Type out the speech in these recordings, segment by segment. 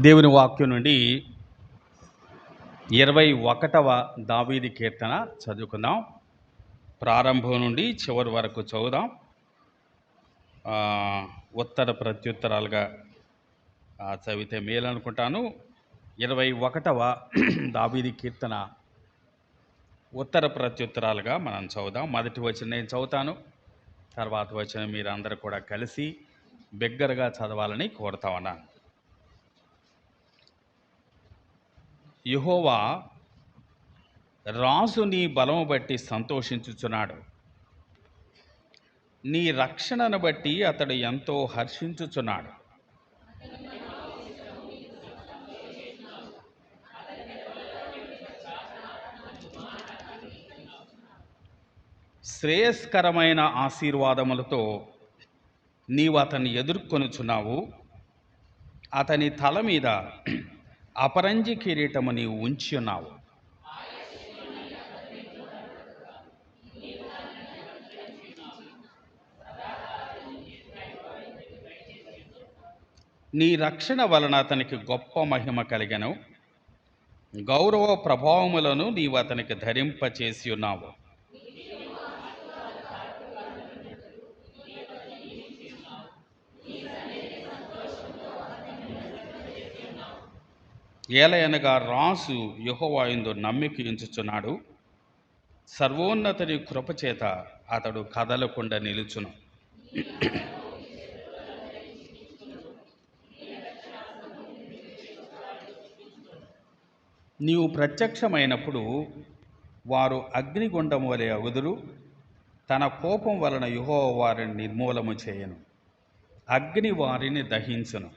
దేవుని వాక్యం నుండి 21వ దావీదు కీర్తన చదువుకుందాం. ప్రారంభం నుండి చివరి వరకు చదువుదాం. ఉత్తర ప్రత్యుత్తరాలుగా చదివితే మేలు అనుకుంటాను. 21వ దావీదు కీర్తన ఉత్తర ప్రత్యుత్తరాలుగా మనం చదువుదాం. మొదటి వచనం నేను చదువుతాను, తర్వాత వచనం మీరందరూ కూడా కలిసి బిగ్గరగా చదవాలని కోరుతా ఉన్నాను. యెహోవా రాజు నీ బలము బట్టి సంతోషించుచున్నాడు, నీ రక్షణను బట్టి అతడు ఎంతో హర్షించుచున్నాడు. శ్రేయస్కరమైన ఆశీర్వాదములతో నీవు అతన్ని ఎదుర్కొనుచున్నావు. అతని తల మీద అపరంజి కిరీటము నీవు ఉంచి ఉన్నావు. నీ రక్షణ వలన అతనికి గొప్ప మహిమ కలిగెను. గౌరవ ప్రభావములను నీవు అతనికి ధరింపచేసి ఉన్నావు. ఏలయనగా రాజు యెహోవా యందు నమ్మిక ఉంచుచున్నాడు. సర్వోన్నతుని కృపచేత అతడు కదలకుండా నిలుచును. నీవు ప్రత్యక్షమైనప్పుడు వారు అగ్నిగుండం వలె అగుదురు. తన కోపం వలన యెహోవా వారిని నిర్మూలము చేయను, అగ్ని వారిని దహించును.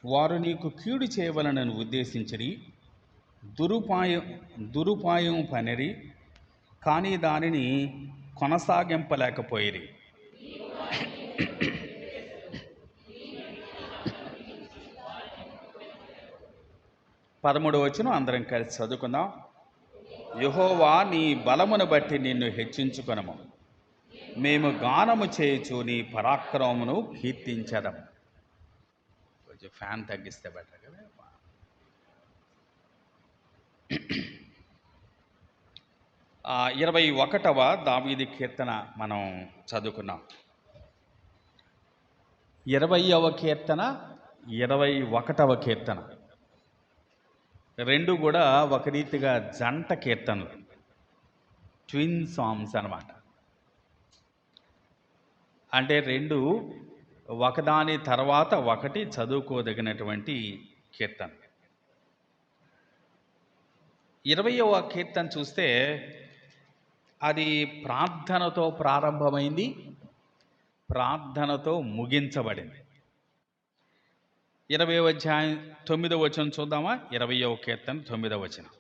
వారు నీకు కీడు చేయవలనని ఉద్దేశించిరి, దురుపాయం పనిరి, కానీ దానిని కొనసాగింపలేకపోయిరి. పదమూడవ వచనం అందరం కలిసి చదువుకుందాం. యెహోవా నీ బలమును బట్టి నిన్ను హెచ్చించుకొనము, మేము గానము చేయుచు నీ పరాక్రమమును కీర్తించదము. కొంచెం ఫ్యాన్ తగ్గిస్తే బెటర్ కదా. 21వ దావీదు కీర్తన మనం చదువుకున్నాం. 20వ కీర్తన, 21వ కీర్తన రెండు కూడా ఒక రీతిగా జంట కీర్తనలు, ట్విన్ సాంగ్స్ అన్నమాట. అంటే రెండు ఒకదాని తర్వాత ఒకటి చదువుకోదగినటువంటి కీర్తన. 20వ కీర్తన చూస్తే అది ప్రార్థనతో ప్రారంభమైంది, ప్రార్థనతో ముగించబడింది. 20వ అధ్యాయం 9వ వచనం చూద్దామా. 20వ కీర్తన 9వ వచనం.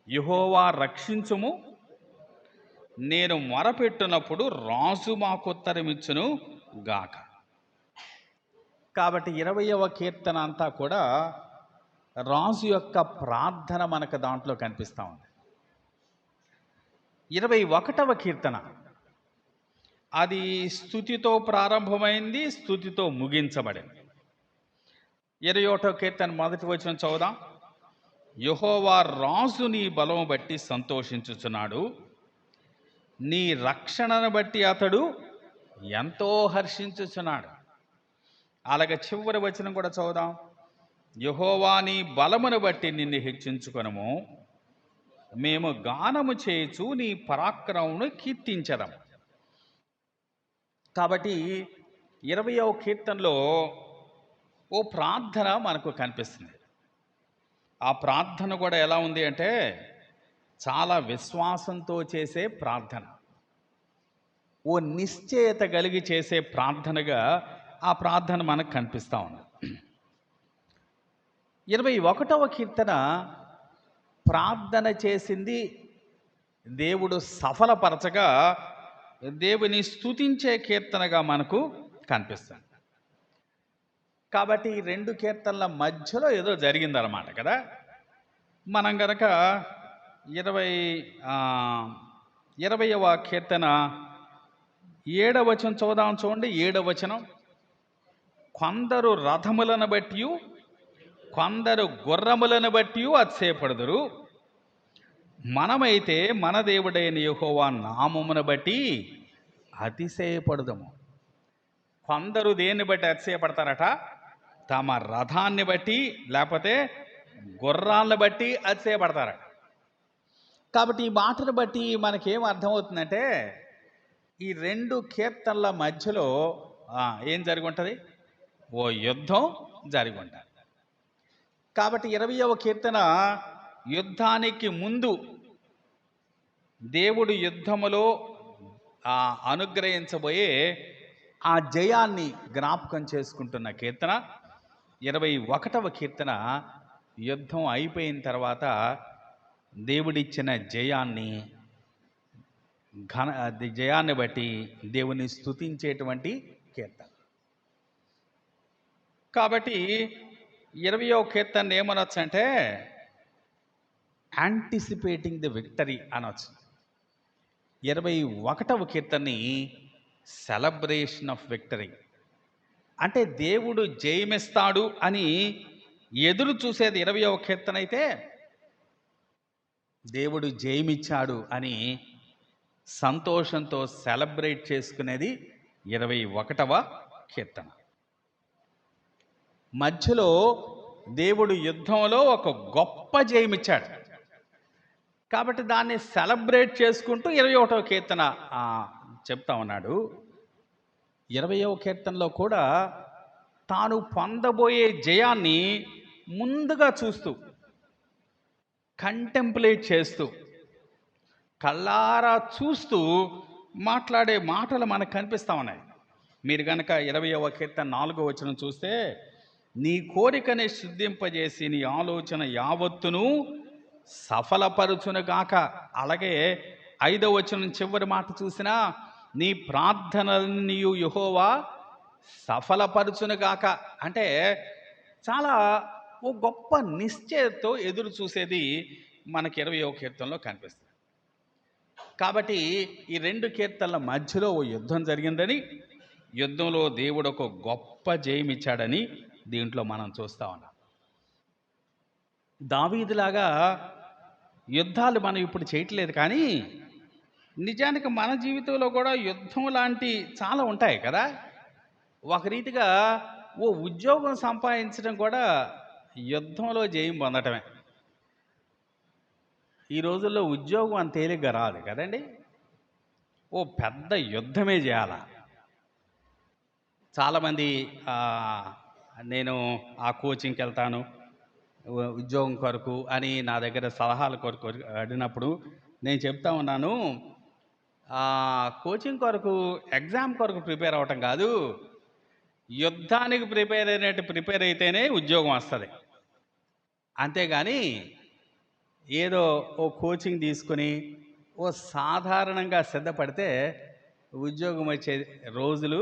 యెహోవా రక్షించుము, నేను మొరపెట్టునప్పుడు రాజు మాకుత్తరమిచ్చును గాక. కాబట్టి 20వ కీర్తన అంతా కూడా రాజు యొక్క ప్రార్థన మనకు దాంట్లో కనిపిస్తూ ఉంది. 21వ కీర్తన అది స్తుతితో ప్రారంభమైంది, స్తుతితో ముగించబడింది. 21వ కీర్తన మొదటి వచనం చదువుదాం. యెహోవా రాజు నీ బలము బట్టి సంతోషించుచున్నాడు, నీ రక్షణను బట్టి అతడు ఎంతో హర్షించుచున్నాడు. అలాగే చివరి వచనం కూడా చదువుదాం. యెహోవా నీ బలమును బట్టి నిన్ను హెచ్చించుకొనము, మేము గానము చేయుచు నీ పరాక్రమమును కీర్తించదం. కాబట్టి 20వ కీర్తనలో ఓ ప్రార్థన మనకు కనిపిస్తుంది. ఆ ప్రార్థన కూడా ఎలా ఉంది అంటే చాలా విశ్వాసంతో చేసే ప్రార్థన, ఓ నిశ్చయత కలిగి చేసే ప్రార్థనగా ఆ ప్రార్థన మనకు కనిపిస్తూ ఉంది. 21వ కీర్తన ప్రార్థన చేసింది దేవుడు సఫలపరచగా దేవుని స్తుతించే కీర్తనగా మనకు కనిపిస్తుంది. కాబట్టి ఈ రెండు కీర్తనల మధ్యలో ఏదో జరిగిందన్నమాట కదా. మనం గనక 20వ కీర్తన 7వ వచనం చూద్దాం. చూడండి, 7వ వచనం. కొందరు రథములను బట్టి కొందరు గుర్రములను బట్టి అతిశయపడుదురు, మనమైతే మన దేవుడైన యెహోవా నామమును బట్టి అతిశయపడుదము. కొందరు దేన్ని బట్టి అతిశయపడతారట? తమ రథాన్ని బట్టి, లేకపోతే గుర్రాలను బట్టి అతిశయపడతారట. కాబట్టి ఈ మాటను బట్టి మనకేం అర్థమవుతుందంటే, ఈ 2 కీర్తనల మధ్యలో ఏం జరిగి ఉంటుంది? ఓ యుద్ధం జరిగి ఉంటుంది. కాబట్టి 20వ కీర్తన యుద్ధానికి ముందు దేవుడు యుద్ధములో అనుగ్రహించబోయే ఆ జయాన్ని జ్ఞాపకం చేసుకుంటున్న కీర్తన. 21వ కీర్తన యుద్ధం అయిపోయిన తర్వాత దేవుడిచ్చిన జయాన్ని బట్టి దేవుని స్తుతించేటువంటి కీర్తన. కాబట్టి 20వ కీర్తన ఏమనొచ్చు అంటే యాంటిసిపేటింగ్ ది విక్టరీ అనొచ్చు. 21వ కీర్తనని సెలబ్రేషన్ ఆఫ్ విక్టరీ, అంటే దేవుడు జయమిస్తాడు అని ఎదురు చూసేది 20వ కీర్తన అయితే, దేవుడు జయమిచ్చాడు అని సంతోషంతో సెలబ్రేట్ చేసుకునేది 21వ కీర్తన. మధ్యలో దేవుడు యుద్ధంలో ఒక గొప్ప జయమిచ్చాడు కాబట్టి దాన్ని సెలబ్రేట్ చేసుకుంటూ 21వ కీర్తన చెప్తా ఉన్నాడు. 20వ కీర్తనలో కూడా తాను పొందబోయే జయాన్ని ముందుగా చూస్తూ, కంటెంప్లేట్ చేస్తూ, కళ్ళారా చూస్తూ మాట్లాడే మాటలు మనకు కనిపిస్తూ ఉన్నాయి. మీరు కనుక 20వ కీర్తన 4వ వచనం చూస్తే, నీ కోరికని శుద్ధింపజేసి నీ ఆలోచన యావత్తును సఫలపరుచునుగాక. అలాగే 5వ వచనం చివరి మాట చూసినా, నీ ప్రార్థనని యెహోవా సఫలపరుచునుగాక. అంటే చాలా ఓ గొప్ప నిశ్చయతో ఎదురు చూసేది మనకి 20వ కీర్తనలో కనిపిస్తుంది. కాబట్టి ఈ 2 కీర్తనల మధ్యలో ఓ యుద్ధం జరిగిందని, యుద్ధంలో దేవుడు ఒక గొప్ప జయమిచ్చాడని దీంట్లో మనం చూస్తా ఉన్నాం. దావీదులాగా యుద్ధాలు మనం ఇప్పుడు చేయట్లేదు, కానీ నిజానికి మన జీవితంలో కూడా యుద్ధం లాంటి చాలా ఉంటాయి కదా. ఒక రీతిగా ఓ ఉద్యోగం సంపాదించడం కూడా యుద్ధంలో జయం పొందటమే. ఈ రోజుల్లో ఉద్యోగం అంత తేలిగ్గా రాదు కదండి, ఓ పెద్ద యుద్ధమే చేయాలా. చాలామంది నేను ఆ కోచింగ్కి వెళ్తాను ఉద్యోగం కొరకు అని నా దగ్గర సలహాల కొరకు అడిగినప్పుడు నేను చెప్తా ఉన్నాను, కోచింగ్ కొరకు, ఎగ్జామ్ కొరకు ప్రిపేర్ అవ్వటం కాదు, యుద్ధానికి ప్రిపేర్ అయితేనే ఉద్యోగం వస్తుంది. అంతేగాని ఏదో ఓ కోచింగ్ తీసుకుని ఓ సాధారణంగా సిద్ధపడితే ఉద్యోగం వచ్చే రోజులు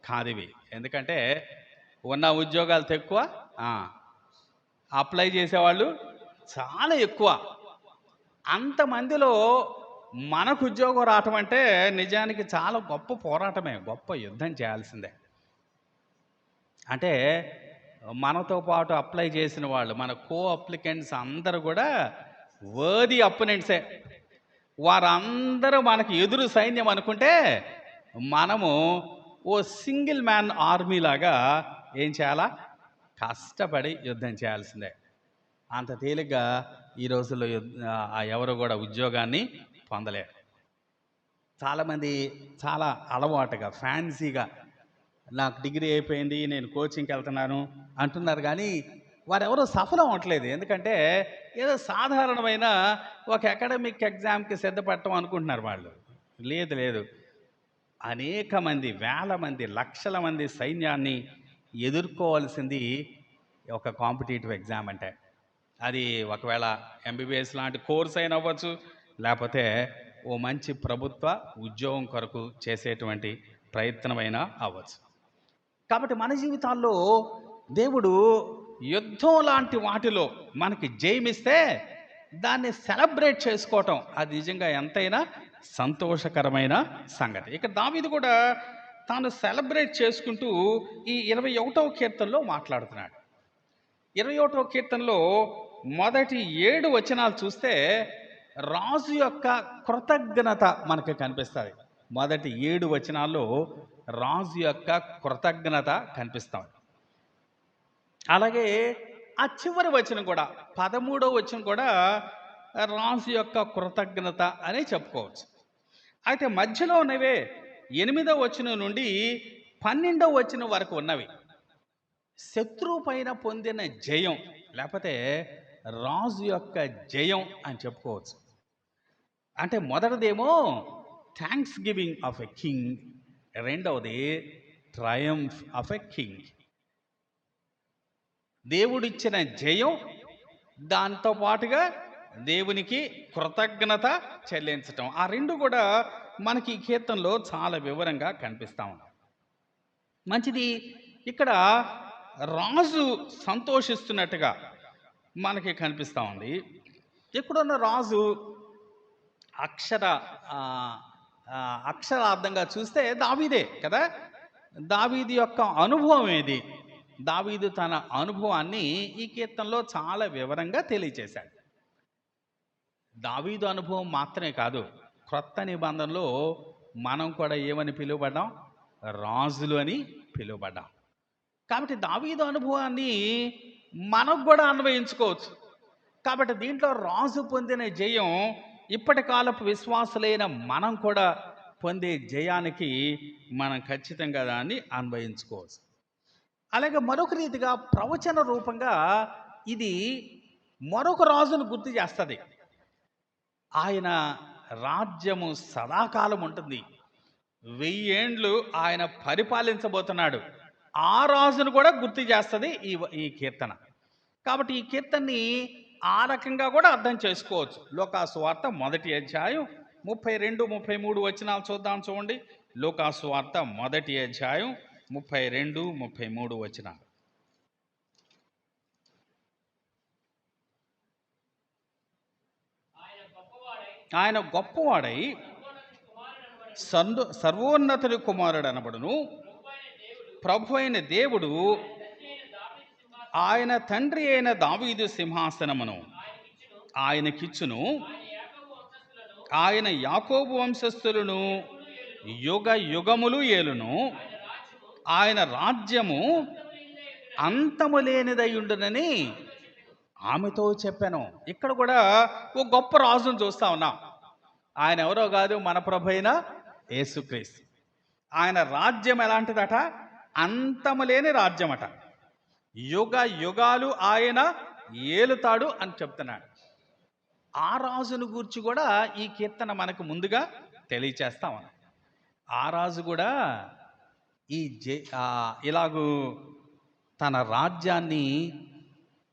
కాదివి. ఎందుకంటే ఉన్న ఉద్యోగాలు తక్కువ, అప్లై చేసేవాళ్ళు చాలా ఎక్కువ. అంతమందిలో మనకు ఉద్యోగం రావటం అంటే నిజానికి చాలా గొప్ప పోరాటమే, గొప్ప యుద్ధం చేయాల్సిందే. అంటే మనతో పాటు అప్లై చేసిన వాళ్ళు, మన కో అప్లికెంట్స్ అందరూ కూడా వర్ది అపోనెంట్సే. వారందరూ మనకి ఎదురు సైన్యం అనుకుంటే మనము ఓ సింగిల్ మ్యాన్ ఆర్మీ లాగా ఏం చేయాలా? కష్టపడి యుద్ధం చేయాల్సిందే. అంత తేలిగ్గా ఈ రోజుల్లో ఎవరు కూడా ఉద్యోగాన్ని పొందలేరు. చాలామంది చాలా అలవాటుగా, ఫ్యాన్సీగా నాకు డిగ్రీ అయిపోయింది, నేను కోచింగ్కి వెళ్తున్నాను అంటున్నారు, కానీ వారెవరూ సఫలం అవ్వట్లేదు. ఎందుకంటే ఏదో సాధారణమైన ఒక అకాడమిక్ ఎగ్జామ్కి సిద్ధపడటం అనుకుంటున్నారు వాళ్ళు. లేదు, అనేక మంది, వేల మంది, లక్షల మంది సైన్యాన్ని ఎదుర్కోవాల్సింది ఒక కాంపిటేటివ్ ఎగ్జామ్. అంటే అది ఒకవేళ ఎంబీబీఎస్ లాంటి కోర్స్ అయినా అవ్వచ్చు, లేకపోతే ఓ మంచి ప్రభుత్వ ఉద్యోగం కొరకు చేసేటువంటి ప్రయత్నమైనా అవ్వచ్చు. కాబట్టి మన జీవితాల్లో దేవుడు యుద్ధం లాంటి వాటిలో మనకి జయమిస్తే దాన్ని సెలబ్రేట్ చేసుకోవటం అది నిజంగా ఎంతైనా సంతోషకరమైన సంగతి. ఇక్కడ దావీదు కూడా తాను సెలబ్రేట్ చేసుకుంటూ ఈ 21వ కీర్తనలో మాట్లాడుతున్నాడు. 21వ కీర్తనలో మొదటి 7 వచనాలు చూస్తే రాజు యొక్క కృతజ్ఞత మనకు కనిపిస్తుంది. మొదటి 7 వచనాల్లో రాజు యొక్క కృతజ్ఞత కనిపిస్తాం. అలాగే ఆ చివరి వచనం కూడా 13వ వచనం కూడా రాజు యొక్క కృతజ్ఞత అనే చెప్పుకోవచ్చు. అయితే మధ్యలో ఉన్నవే 8వ వచనం నుండి 12వ వచనం వరకు ఉన్నవి శత్రువు పైన పొందిన జయం, లేకపోతే రాజు యొక్క జయం అని చెప్పుకోవచ్చు. అంటే మొదటిదేమో thanks giving of a king, రెండవది ట్రయంఫ్ ఆఫ్ ఎ కింగ్. దేవుడిచ్చిన జయం, దాంతో పాటుగా దేవునికి కృతజ్ఞత చెల్లించటం, ఆ రెండు కూడా మనకి ఈ కీర్తనలో చాలా వివరంగా కనిపిస్తా ఉన్నాయి. మంచిది. ఇక్కడ రాజు సంతోషిస్తున్నట్టుగా మనకి కనిపిస్తూ ఉంది. ఇక్కడున్న రాజు అక్షరార్థంగా చూస్తే దావీదే కదా. దావీదు యొక్క అనుభవం ఏది? దావీదు తన అనుభవాన్ని ఈ కీర్తనలో చాలా వివరంగా తెలియచేశాడు. దావీదు అనుభవం మాత్రమే కాదు, క్రొత్త నిబంధనలో మనం కూడా ఏమని పిలువబడ్డాం? రాజులు అని పిలువబడ్డాం. కాబట్టి దావీదు అనుభవాన్ని మనకు కూడా అన్వయించుకోవచ్చు. కాబట్టి దీంట్లో రాజు పొందిన జయం ఇప్పటి కాలపు విశ్వాసులైన మనం కూడా పొందే జయానికి మనం ఖచ్చితంగా దాన్ని అన్వయించుకోవచ్చు. అలాగే మరొక రీతిగా ప్రవచన రూపంగా ఇది మరొక రాజును గుర్తు చేస్తుంది. ఆయన రాజ్యము సదాకాలం ఉంటుంది, 1000 ఏండ్లు ఆయన పరిపాలించబోతున్నాడు. ఆ రాజును కూడా గుర్తు చేస్తుంది ఈ కీర్తన. కాబట్టి ఈ కీర్తనని ఆ రకంగా కూడా అర్థం చేసుకోవచ్చు. లూకా సువార్త 1వ అధ్యాయం 32, 33 వచనాలు చూద్దాం. చూడండి, లూకా సువార్త 1వ అధ్యాయం 32, 33 వచనాలు. ఆయన గొప్పవాడై సర్వోన్నతుని కుమారుడు అనబడును. ప్రభు అయిన దేవుడు ఆయన తండ్రి అయిన దావీదు సింహాసనమును ఆయనకిచ్చును. ఆయన యాకోబు వంశస్థులను యుగ యుగములు ఏలును. ఆయన రాజ్యము అంతము లేనిదయుండునని ఆమెతో చెప్పాను. ఇక్కడ కూడా ఓ గొప్ప రాజును చూస్తా ఉన్నాం. ఆయన ఎవరో కాదు, మన ప్రభు అయిన యేసుక్రీస్తు. ఆయన రాజ్యం ఎలాంటిదట? అంతము లేని రాజ్యమట. యుగ యుగాలు ఆయన ఏలుతాడు అని చెప్తున్నాడు. ఆ రాజును గూర్చి కూడా ఈ కీర్తన మనకు ముందుగా తెలియచేస్తా ఉంది. ఆ రాజు కూడా ఇలాగూ తన రాజ్యాన్ని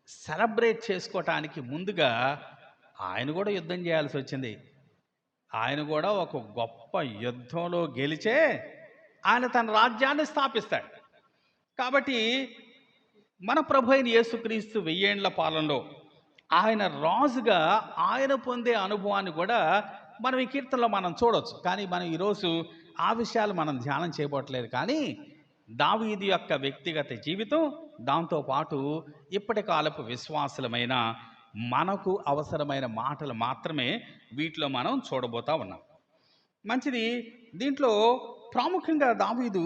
సెలబ్రేట్ చేసుకోవటానికి ముందుగా ఆయన కూడా యుద్ధం చేయాల్సి వచ్చింది. ఆయన కూడా ఒక గొప్ప యుద్ధంలో గెలిచే ఆయన తన రాజ్యాన్ని స్థాపిస్తాడు. కాబట్టి మన ప్రభు అయిన యేసుక్రీస్తు 1000 ఏండ్ల పాలనలో ఆయన రాజుగా ఆయన పొందే అనుభవాన్ని కూడా మనం ఈ కీర్తనలో మనం చూడవచ్చు. కానీ మనం ఈరోజు ఆ విషయాలు మనం ధ్యానం చేయబోట్లేదు. కానీ దావీదు యొక్క వ్యక్తిగత జీవితం, దాంతోపాటు ఇప్పటి కాలపు విశ్వాసులమైన మనకు అవసరమైన మాటలు మాత్రమే వీటిలో మనం చూడబోతా ఉన్నాం. మంచిది. దీంట్లో ప్రాముఖ్యంగా దావీదు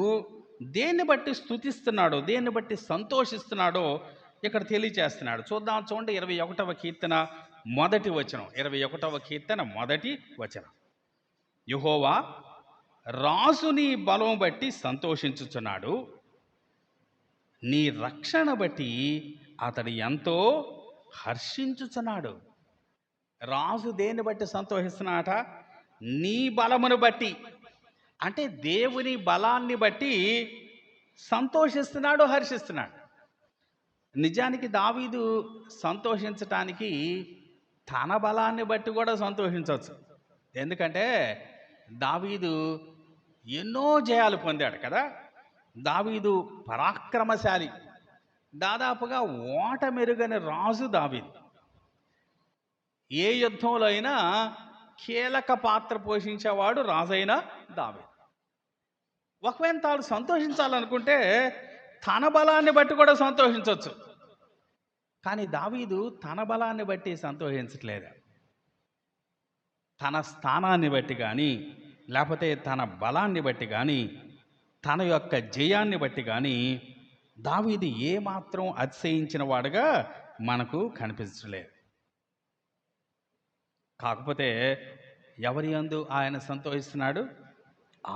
దేన్ని బట్టి స్తుతిస్తున్నాడో, దేన్ని బట్టి సంతోషిస్తున్నాడో ఇక్కడ తెలియచేస్తున్నాడు. చూడండి, 21వ కీర్తన 1వ వచనం. 21వ కీర్తన 1వ వచనం. యెహోవా రాజు నీ బలం బట్టి సంతోషించుచున్నాడు, నీ రక్షణ బట్టి అతడు ఎంతో హర్షించుచున్నాడు. రాజు దేన్ని బట్టి సంతోషిస్తున్నాడట? నీ బలమును బట్టి, అంటే దేవుని బలాన్ని బట్టి సంతోషిస్తున్నాడు, హర్షిస్తున్నాడు. నిజానికి దావీదు సంతోషించటానికి తన బలాన్ని బట్టి కూడా సంతోషించవచ్చు. ఎందుకంటే దావీదు ఎన్నో జయాలు పొందాడు కదా. దావీదు పరాక్రమశాలి, దాదాపుగా ఓటమెరుగని రాజు దావీదు. ఏ యుద్ధంలో అయినా కీలక పాత్ర పోషించేవాడు రాజైన దావీదు. ఒకవేళ తాను సంతోషించాలనుకుంటే తన బలాన్ని బట్టి కూడా సంతోషించవచ్చు. కానీ దావీదు తన బలాన్ని బట్టి సంతోషించట్లేదు. తన స్థానాన్ని బట్టి కానీ, లేకపోతే తన బలాన్ని బట్టి కానీ, తన యొక్క జయాన్ని బట్టి కానీ దావీదు ఏమాత్రం అతిశయించిన వాడుగా మనకు కనిపించలేదు. కాకపోతే ఎవరి యందు ఆయన సంతోషిస్తున్నాడు?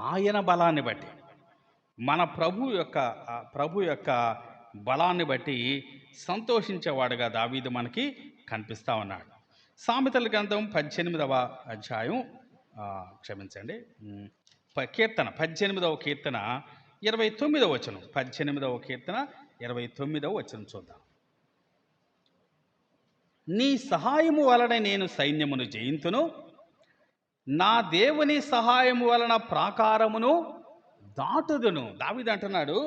ఆయన బలాన్ని బట్టి, మన ప్రభు యొక్క బలాన్ని బట్టి సంతోషించేవాడుగా దావీదు మనకి కనిపిస్తూ ఉన్నాడు. సామెతల గ్రంథం 18వ అధ్యాయం క్షమించండి కీర్తన 18వ కీర్తన 29వ వచనం. 18వ కీర్తన 29వ వచనం చూద్దాం. నీ సహాయము వలన నేను సైన్యమును జయింతును, నా దేవుని సహాయము వలన ప్రాకారమును దాటుదును. దావీదు అంటున్నాడు,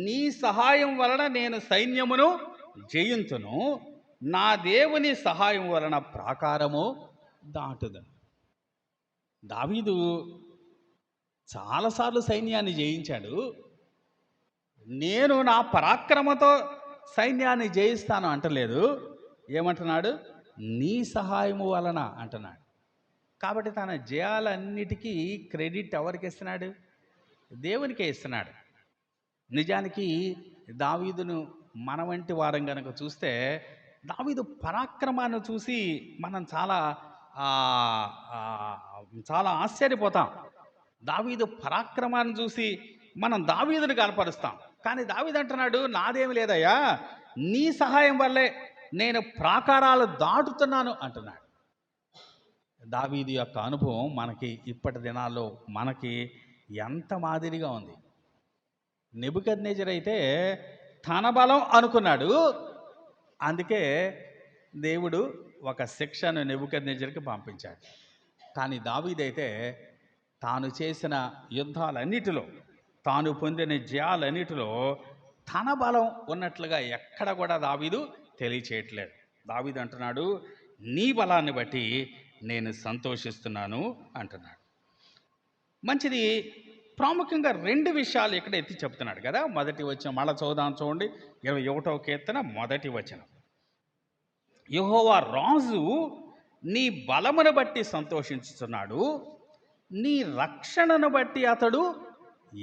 నీ సహాయం వలన నేను సైన్యమును జయింతును, నా దేవుని సహాయం వలన ప్రాకారము దాటుదును. దావీదు చాలాసార్లు సైన్యాన్ని జయించాడు. నేను నా పరాక్రమతో సైన్యాన్ని జయిస్తాను అంటలేదు. ఏమంటున్నాడు? నీ సహాయము వలన అంటున్నాడు. కాబట్టి తన జయాలన్నిటికీ క్రెడిట్ ఎవరికి ఇస్తున్నాడు? దేవునికే ఇస్తున్నాడు. నిజానికి దావీదును మన వంటి వారం కనుక చూస్తే, దావీదు పరాక్రమాన్ని చూసి మనం చాలా ఆశ్చర్యపోతాం. దావీదు పరాక్రమాన్ని చూసి మనం దావీదుని కనపరుస్తాం. కానీ దావీదు అంటున్నాడు, నాదేమి లేదయ్యా, నీ సహాయం వల్లే నేను ప్రాకారాలు దాటుతున్నాను అంటున్నాడు. దావీదు యొక్క అనుభవం మనకి ఇప్పటి దినాల్లో మనకి ఎంత మాదిరిగా ఉంది. నెబుకద్నెజరు అయితే తన బలం అనుకున్నాడు. అందుకే దేవుడు ఒక శిక్షను నెబుకద్నెజరుకి పంపించాడు. కానీ దావీదైతే తాను చేసిన యుద్ధాలన్నిటిలో, తాను పొందిన జయాలన్నిటిలో తన బలం ఉన్నట్లుగా ఎక్కడ కూడా దావీదు తెలియచేయట్లేదు. దావీదు అంటున్నాడు, నీ బలాన్ని బట్టి నేను సంతోషిస్తున్నాను అంటున్నాడు. మంచిది. ప్రాముఖ్యంగా 2 విషయాలు ఇక్కడ ఎత్తి చెప్తున్నాడు కదా. మొదటి వచనం మళ్ళా చదువుదాం, చూడండి. 21వ కీర్తన మొదటి వచనం. యెహోవా రాజు నీ బలమును బట్టి సంతోషించుచున్నాడు, నీ రక్షణను బట్టి అతడు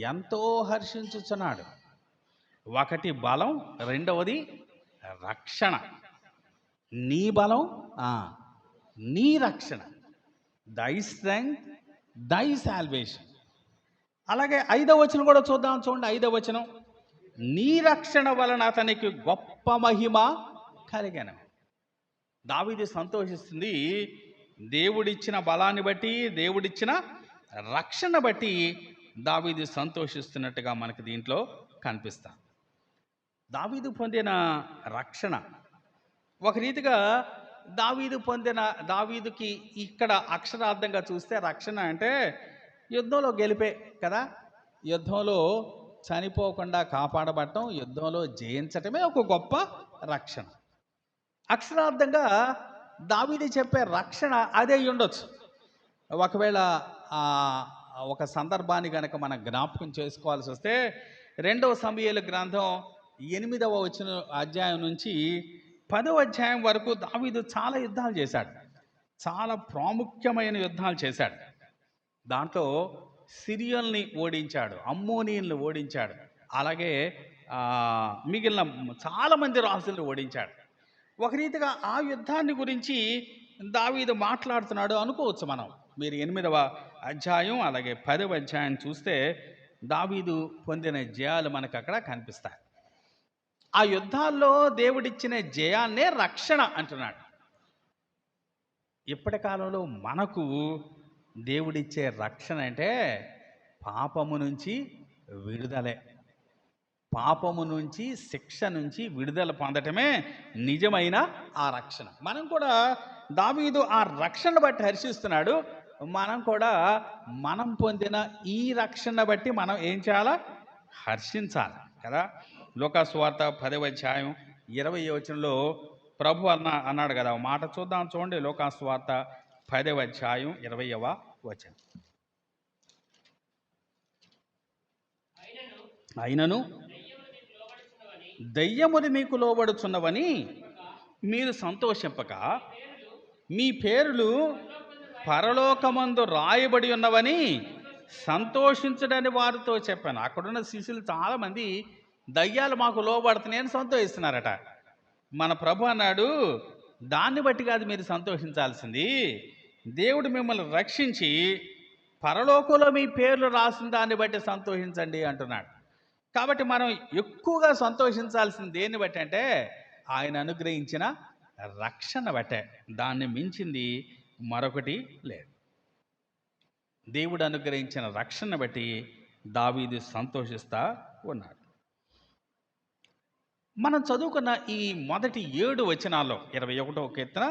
ఎంతో హర్షించుచున్నాడు. ఒకటి బలం, రెండవది రక్షణ. నీ బలం, నీ రక్షణ, దై స్ట్రెంగ్త్, దై సాల్వేషన్. అలాగే 5వ వచనం కూడా చూద్దాం, చూడండి. 5వ వచనం, నీ రక్షణ వలన అతనికి గొప్ప మహిమ కలిగెను. దావీదు సంతోషిస్తుంది దేవుడిచ్చిన బలాన్ని బట్టి, దేవుడిచ్చిన రక్షణ బట్టి దావీదు సంతోషిస్తున్నట్టుగా మనకి దీంట్లో కనిపిస్తాం. దావీదు పొందిన రక్షణ ఒక రీతిగా దావీదుకి ఇక్కడ అక్షరార్థంగా చూస్తే రక్షణ అంటే యుద్ధంలో గెలిపే కదా. యుద్ధంలో చనిపోకుండా కాపాడబడటం, యుద్ధంలో జయించటమే ఒక గొప్ప రక్షణ. అక్షరార్థంగా దావీదు చెప్పే రక్షణ అదే ఉండొచ్చు. ఒకవేళ ఒక సందర్భాన్ని కనుక మనం జ్ఞాపకం చేసుకోవాల్సి వస్తే 2వ సమూయేలు గ్రంథం 8వ అధ్యాయం నుంచి 10వ అధ్యాయం వరకు దావీదు చాలా యుద్ధాలు చేశాడు. చాలా ప్రాముఖ్యమైన యుద్ధాలు చేశాడు. దాంట్లో సిరియల్ని ఓడించాడు, అమ్మోనీయుల్ని ఓడించాడు, అలాగే మిగిలిన చాలామంది రాజుల్ని ఓడించాడు. ఒక రీతిగా ఆ యుద్ధాన్ని గురించి దావీదు మాట్లాడుతున్నాడు అనుకోవచ్చు మనం. మీరు 8వ అధ్యాయం అలాగే 10వ అధ్యాయం చూస్తే దావీదు పొందిన జయాలు మనకు అక్కడ కనిపిస్తాయి. ఆ యుద్ధాల్లో దేవుడిచ్చిన జయాన్నే రక్షణ అంటున్నాడు. ఇప్పటి కాలంలో మనకు దేవుడిచ్చే రక్షణ అంటే పాపము నుంచి విడుదలే. పాపము నుంచి, శిక్ష నుంచి విడుదల పొందటమే నిజమైన ఆ రక్షణ. మనం కూడా దావీదు ఆ రక్షణ బట్టి హర్షిస్తున్నాడు. మనం కూడా మనం పొందిన ఈ రక్షణ బట్టి మనం ఏం చేయాలా? హర్షించాలి కదా. లూకా సువార్త 10వ అధ్యాయం 20వ వచనంలో ప్రభు అన్నాడు కదా, మాట చూద్దాం, చూడండి. లూకా సువార్త 10వ అధ్యాయం 20వ వచనం. అయినను దయ్యములు మీకు లోబడుచున్నవని మీరు సంతోషింపక మీ పేరులు పరలోకమందు రాయబడి ఉన్నవని సంతోషించడని వారితో చెప్పాను. అక్కడున్న శిష్యులు చాలామంది దయ్యాలు మాకు లోబడుతున్నాయని సంతోషిస్తున్నారట. మన ప్రభు అన్నాడు, దాన్ని బట్టి కాదు మీరు సంతోషించాల్సింది, దేవుడు మిమ్మల్ని రక్షించి పరలోకంలో మీ పేర్లు రాసిన దాన్ని బట్టి సంతోషించండి అంటున్నాడు. కాబట్టి మనం ఎక్కువగా సంతోషించాల్సింది దేన్ని బట్టి అంటే ఆయన అనుగ్రహించిన రక్షణ బట్టే. దాన్ని మించింది మరొకటి లేదు. దేవుడు అనుగ్రహించిన రక్షణ బట్టి దావీదు సంతోషిస్తా ఉన్నాడు. మనం చదువుకున్న ఈ మొదటి 7 వచనాల్లో 21వ కీర్తన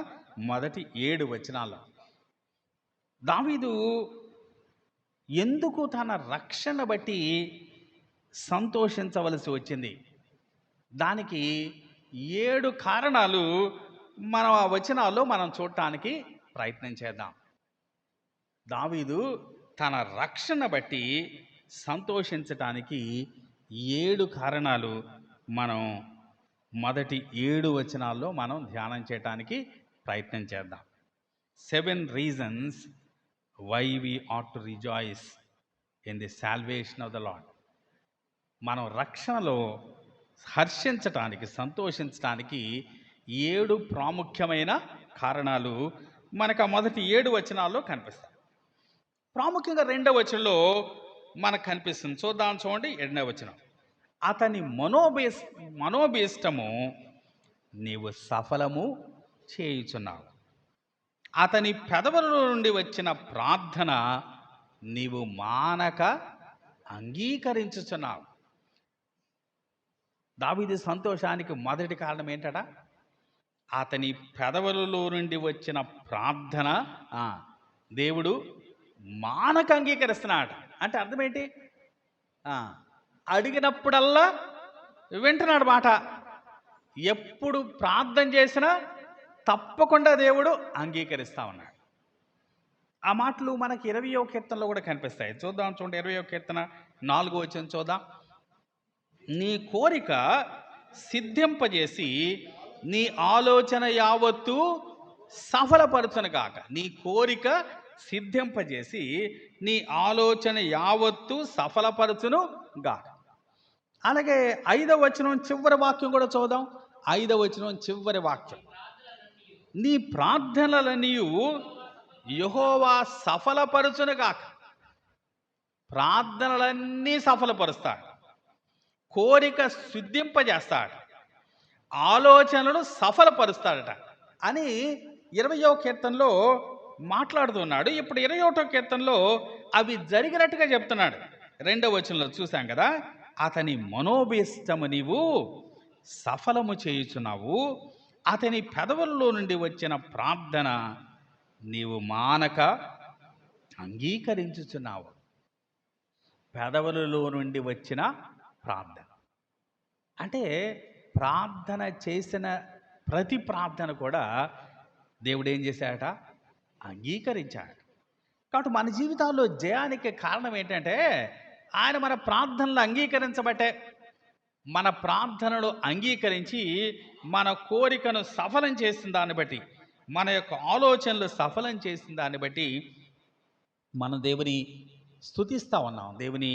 మొదటి 7 వచనాల్లో దావీదు ఎందుకు తన రక్షణ బట్టి సంతోషించవలసి వచ్చింది, దానికి 7 కారణాలు మనం ఆ వచనాల్లో మనం చూడటానికి ప్రయత్నం చేద్దాం. దావీదు తన రక్షణ బట్టి సంతోషించటానికి 7 కారణాలు మనం మొదటి 7 వచనాల్లో మనం ధ్యానం చేయటానికి ప్రయత్నం చేద్దాం. 7 reasons why we ought to rejoice in the salvation of the Lord. మనం రక్షణలో హర్షించటానికి, సంతోషించటానికి 7 ప్రాముఖ్యమైన కారణాలు మనకు ఆ మొదటి 7 వచనాల్లో కనిపిస్తాయి. ప్రాముఖ్యంగా 2వ వచనంలో మనకు కనిపిస్తుంది. చూడండి 2వ వచనం. అతని మనోభీష్టము నీవు సఫలము చేయుచున్నావు, అతని పెదవుల నుండి వచ్చిన ప్రార్థన నీవు మానక అంగీకరించుచున్నావు. దావీదు సంతోషానికి మొదటి కారణం ఏంటట? అతని పెదవులలో నుండి వచ్చిన ప్రార్థన దేవుడు మానక అంగీకరిస్తున్నాడు. అంటే అర్థం ఏంటి? అడిగినప్పుడల్లా వింటున్నాడు మాట. ఎప్పుడు ప్రార్థన చేసినా తప్పకుండా దేవుడు అంగీకరిస్తా ఉన్నాడు. ఆ మాటలు మనకి 20వ కీర్తనలో కూడా కనిపిస్తాయి. చూడండి 20వ కీర్తన 4వ వచనం చూద్దాం. నీ కోరిక సిద్ధింపజేసి నీ ఆలోచన యావత్తు సఫలపరచును గాక. నీ కోరిక సిద్ధింపజేసి నీ ఆలోచన యావత్తు సఫలపరచును గాక. అలాగే 5వ వచనం చివరి వాక్యం కూడా చూద్దాం. 5వ వచనం చివరి వాక్యం. నీ ప్రార్థనలన్నీ యెహోవా సఫలపరచును గాక. ప్రార్థనలన్నీ సఫలపరుస్తాడు, కోరిక సిద్ధింపజేస్తాడు, ఆలోచనలు సఫలపరుస్తాడట అని 20వ కీర్తనలో మాట్లాడుతున్నాడు. ఇప్పుడు 21వ కీర్తనలో అవి జరిగినట్టుగా చెప్తున్నాడు. 2వ వచనంలో చూసాం కదా, అతని మనోభీష్టము నీవు సఫలము చేయుచున్నావు, అతని పెదవుల్లో నుండి వచ్చిన ప్రార్థన నీవు మానక అంగీకరించుచున్నావు. పెదవులలో నుండి వచ్చిన ప్రార్థన అంటే ప్రార్థన చేసిన ప్రతి ప్రార్థన కూడా దేవుడు ఏం చేశాడట? అంగీకరించాడు. కాబట్టి మన జీవితాల్లో జయానికి కారణం ఏంటంటే ఆయన మన ప్రార్థనలు అంగీకరించబట్టే. మన ప్రార్థనలు అంగీకరించి మన కోరికను సఫలం చేసిన దాన్ని బట్టి, మన యొక్క ఆలోచనలు సఫలం చేసిన దాన్ని బట్టి మనం దేవుని స్తుతిస్తూ ఉన్నాం, దేవుని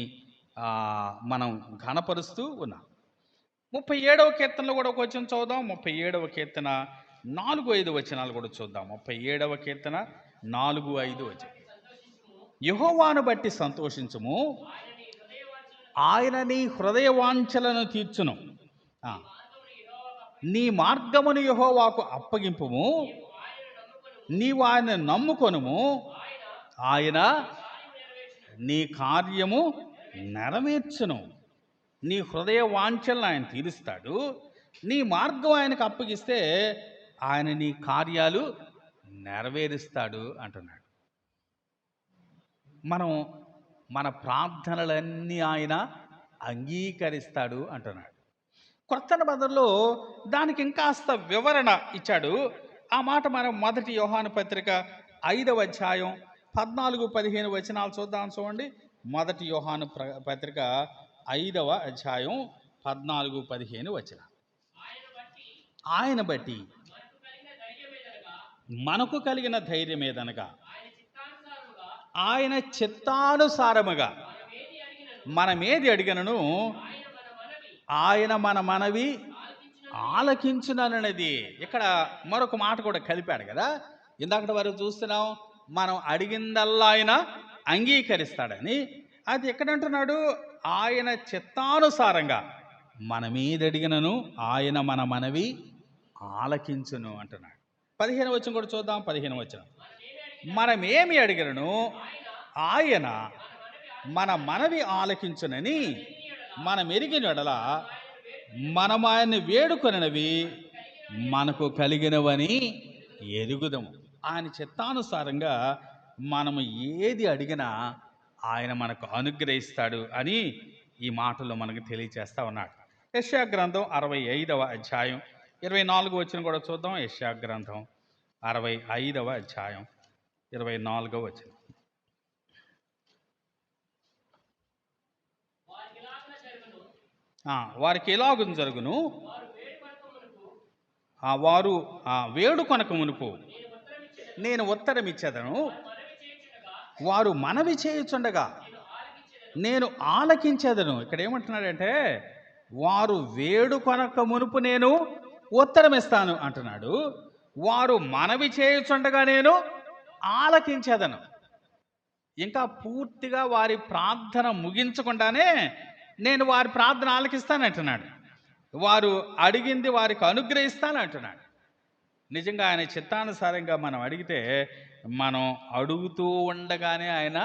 మనం ఘనపరుస్తూ ఉన్నాం. 37వ కీర్తనలో కూడా ఒక వచనం చూద్దాం. 37వ కీర్తన 4-5 వచనాలు కూడా చూద్దాం. 37వ కీర్తన 4-5 వచనం. యెహోవాను బట్టి సంతోషించుము, ఆయన నీ హృదయవాంఛలను తీర్చును. నీ మార్గమును యెహోవాకు అప్పగింపుము, నీవు ఆయన నమ్ముకొనుము, ఆయన నీ కార్యము నెరవేర్చును. నీ హృదయ వాంఛలను ఆయన తీరుస్తాడు. నీ మార్గం ఆయనకు అప్పగిస్తే ఆయన నీ కార్యాలు నెరవేరుస్తాడు అంటున్నాడు. మనం మన ప్రార్థనలన్నీ ఆయన అంగీకరిస్తాడు అంటున్నాడు. కొత్త నిబంధనలో దానికి ఇంకాస్త వివరణ ఇచ్చాడు. ఆ మాట మనం 1 యోహాను పత్రిక 5వ అధ్యాయం 14-15 వచనాలు చూడండి. 1 యోహాను పత్రిక 5వ అధ్యాయం 14-15 వచనాలు. ఆయన బట్టి మనకు కలిగిన ధైర్యం ఏదనగా ఆయన చిత్తానుసారముగా మనమేది అడిగినను ఆయన మన మనవి ఆలకించునన్నది. ఇక్కడ మరొక మాట కూడా కలిపాడు కదా. ఇందాకటి వరకు చూస్తున్నాం మనం అడిగిందల్లా ఆయన అంగీకరిస్తాడని. అది ఎక్కడంటున్నాడు? ఆయన చిత్తానుసారంగా మనమేది అడిగినను ఆయన మన మనవి ఆలకించును అంటున్నాడు. 15 వచనం కూడా చూద్దాం. 15 వచనం, మనమేమి అడిగినను ఆయన మన మనవి ఆలకించునని మనం ఎరిగిన ఎడల మనం ఆయన్ని వేడుకొనినవి మనకు కలిగినవని ఎరుగుదము. ఆయన చిత్తానుసారంగా మనము ఏది అడిగినా ఆయన మనకు అనుగ్రహిస్తాడు అని ఈ మాటలో మనకు తెలియచేస్తా ఉన్నాడు. యెషయా గ్రంథం 65వ అధ్యాయం 24 వచనం కూడా చూద్దాం. యెషయా గ్రంథం 65వ అధ్యాయం 24వ వచనం, వారికి ఎలాగున జరుగును, వారు వేడుకొనక మునుపు నేను ఉత్తరం ఇచ్చేదను, వారు మనవి చేయుచుండగా నేను ఆలకించేదను. ఇక్కడ ఏమంటున్నాడంటే వారు వేడుకొనక మునుపు నేను ఉత్తరం ఇస్తాను అంటున్నాడు. వారు మనవి చేయుచుండగా నేను ఆలకించేదను. ఇంకా పూర్తిగా వారి ప్రార్థన ముగించకుండానే నేను వారి ప్రార్థన ఆలకిస్తానంటున్నాడు. వారు అడిగింది వారికి అనుగ్రహిస్తానంటున్నాడు. నిజంగా ఆయన చిత్తానుసారంగా మనం అడిగితే మనం అడుగుతూ ఉండగానే ఆయన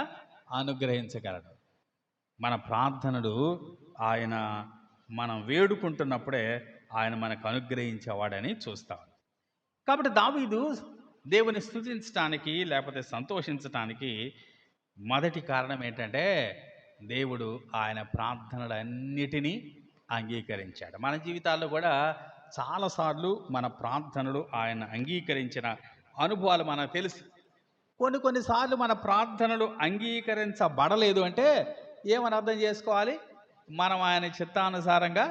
అనుగ్రహించగలడు. మన ప్రార్థనలు ఆయన మనం వేడుకుంటున్నప్పుడే ఆయన మనకు అనుగ్రహించేవాడని చూస్తాం. కాబట్టి దావీదు దేవుని స్తుతించడానికి లేకపోతే సంతోషించటానికి మొదటి కారణం ఏంటంటే దేవుడు ఆయన ప్రార్థనలన్నిటినీ అంగీకరించాడు. మన జీవితాల్లో కూడా చాలాసార్లు మన ప్రార్థనలు ఆయన అంగీకరించిన అనుభవాలు మనకు తెలుసు. కొన్నిసార్లు మన ప్రార్థనలు అంగీకరించబడలేదు అంటే ఏమని అర్థం చేసుకోవాలి? మనం ఆయన చిత్తానుసారంగా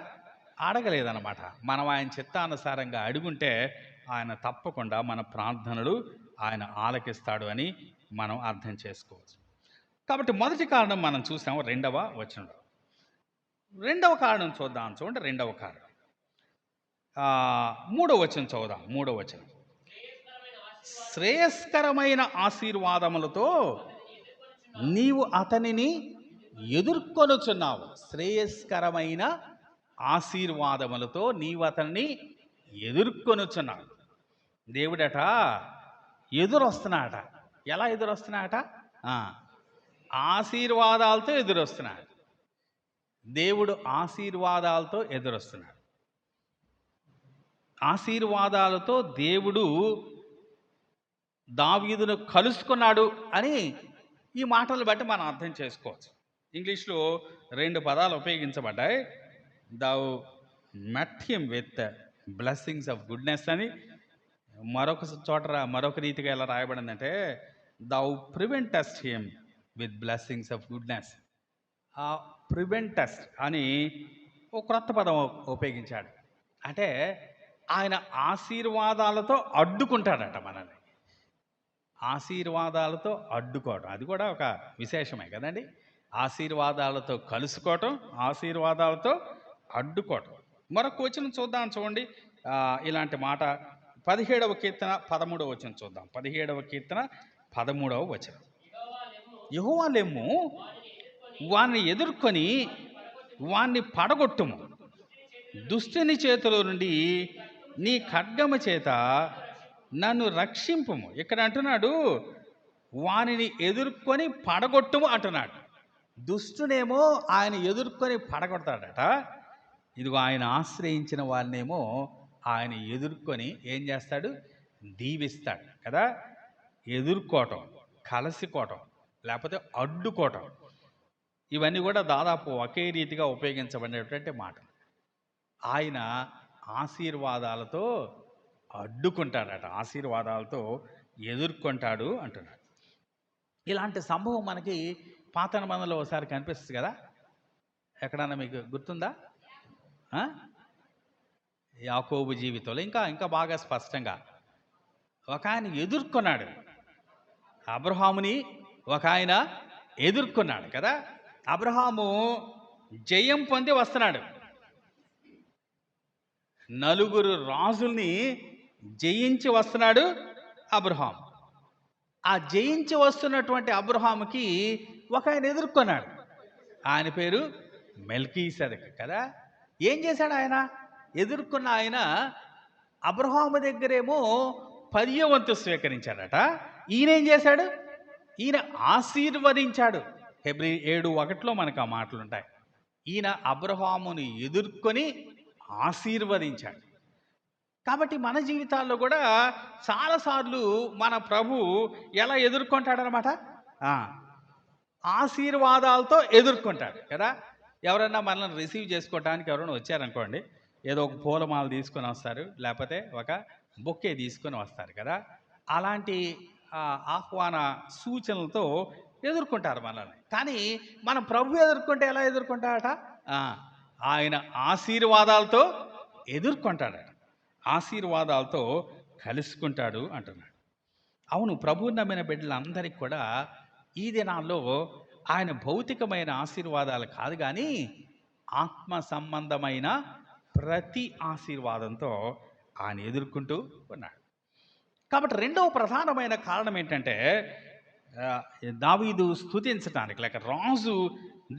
అడగలేదన్నమాట. మనం ఆయన చిత్తానుసారంగా అడుగుంటే ఆయన తప్పకుండా మన ప్రార్థనలు ఆయన ఆలకిస్తాడు అని మనం అర్థం చేసుకోవచ్చు. కాబట్టి మొదటి కారణం మనం చూసాము 2వ వచనంలో. 2వ కారణం చూద్దాం. చూడండి 2వ కారణం 3వ వచనం చదువుదాం. 3వ వచనం, శ్రేయస్కరమైన ఆశీర్వాదములతో నీవు అతనిని ఎదుర్కొనుచున్నావు. శ్రేయస్కరమైన ఆశీర్వాదములతో నీవు అతన్ని ఎదుర్కొనుచున్నావు. దేవుడట ఎదురొస్తున్నాడట. ఎలా ఎదురొస్తున్నాడట? ఆశీర్వాదాలతో ఎదురొస్తున్నాడు. దేవుడు ఆశీర్వాదాలతో ఎదురొస్తున్నాడు. ఆశీర్వాదాలతో దేవుడు దావీదును కలుసుకున్నాడు అని ఈ మాటలు బట్టి మనం అర్థం చేసుకోవచ్చు. ఇంగ్లీష్లో 2 పదాలు ఉపయోగించబడ్డాయి. Thou met him with blessings of goodness అని. మరొక చోట మరొక రీతిగా ఎలా రాయబడిందంటే thou preventest him with blessings of goodness. Preventest అని ఒక క్రొత్త పదం ఉపయోగించాడు. అంటే ఆయన ఆశీర్వాదాలతో అడ్డుకుంటాడట మనల్ని. ఆశీర్వాదాలతో అడ్డుకోవటం అది కూడా ఒక విశేషమే కదండి. ఆశీర్వాదాలతో కలుసుకోవటం, ఆశీర్వాదాలతో అడ్డుకోవటం. మరొక వచనం చూద్దాం. చూడండి ఇలాంటి మాట 17వ కీర్తన 13వ వచనం చూద్దాం. 17వ కీర్తన 13వ వచనం, యెహోవా లెమ్ము, వాణ్ణి ఎదుర్కొని వాణ్ణి పడగొట్టుము, దుష్టుని చేతిలో నుండి నీ ఖడ్గము చేత నన్ను రక్షింపుము. ఇక్కడ అంటున్నాడు వానిని ఎదుర్కొని పడగొట్టుము అంటున్నాడు. దుష్టునేమో ఆయన ఎదుర్కొని పడగొడతాడట. ఇదిగో ఆయన ఆశ్రయించిన వాళ్ళనేమో ఆయన ఎదుర్కొని ఏం చేస్తాడు? దీవిస్తాడు కదా. ఎదుర్కోవటం, కలసికోవటం, లేకపోతే అడ్డుకోవటం, ఇవన్నీ కూడా దాదాపు ఒకే రీతిగా ఉపయోగించబడినటువంటి మాటలు. ఆయన ఆశీర్వాదాలతో అడ్డుకుంటాడట. ఆశీర్వాదాలతో ఎదుర్కొంటాడు అంటున్నాడు. ఇలాంటి సంభవం మనకి పాత నిబంధనలో ఒకసారి కనిపిస్తుంది కదా, ఎక్కడన్నా మీకు గుర్తుందా? ఆ? యాకోబు జీవితంలో ఇంకా ఇంకా బాగా స్పష్టంగా ఒక ఆయన ఎదుర్కొన్నాడు, అబ్రహాముని ఒక ఆయన ఎదుర్కొన్నాడు కదా. అబ్రహాము జయం పొంది వస్తున్నాడు, నలుగురు రాజుల్ని జయించి వస్తున్నాడు అబ్రహాం. ఆ జయించి వస్తున్నటువంటి అబ్రహాముకి ఒక ఆయన ఎదుర్కొన్నాడు, ఆయన పేరు మెల్కీసెదెకు కదా. ఏం చేశాడు ఆయన? ఎదుర్కొన్న ఆయన అబ్రహాము దగ్గరేమో 10వ వంతు స్వీకరించాడట. ఈయన ఏం చేశాడు? ఈయన ఆశీర్వదించాడు. హెబ్రీ 7:1 మనకు ఆ మాటలు ఉంటాయి. ఈయన అబ్రహాముని ఎదుర్కొని ఆశీర్వదించాడు. కాబట్టి మన జీవితాల్లో కూడా చాలాసార్లు మన ప్రభు ఎలా ఎదుర్కొంటాడనమాట? ఆశీర్వాదాలతో ఎదుర్కొంటాడు కదా. ఎవరైనా మనల్ని రిసీవ్ చేసుకోవడానికి ఎవరైనా వచ్చారనుకోండి, ఏదో ఒక పూలమాల తీసుకొని వస్తారు, లేకపోతే ఒక బొక్కే తీసుకొని వస్తారు కదా. అలాంటి ఆహ్వాన సూచనలతో ఎదుర్కొంటారు మనల్ని. కానీ మన ప్రభు ఎదుర్కొంటే ఎలా ఎదుర్కొంటాడట? ఆయన ఆశీర్వాదాలతో ఎదుర్కొంటాడట, ఆశీర్వాదాలతో కలుసుకుంటాడు అంటున్నాడు. అవును, ప్రభువుని నమ్మిన బిడ్డలందరికీ కూడా ఈ దినాల్లో ఆయన భౌతికమైన ఆశీర్వాదాలు కాదు, కానీ ఆత్మ సంబంధమైన ప్రతి ఆశీర్వాదంతో ఆయన ఎదుర్కొంటూ ఉన్నాడు. కాబట్టి రెండవ ప్రధానమైన కారణం ఏంటంటే, దావీదు స్తుతించటానికి, లేక రాజు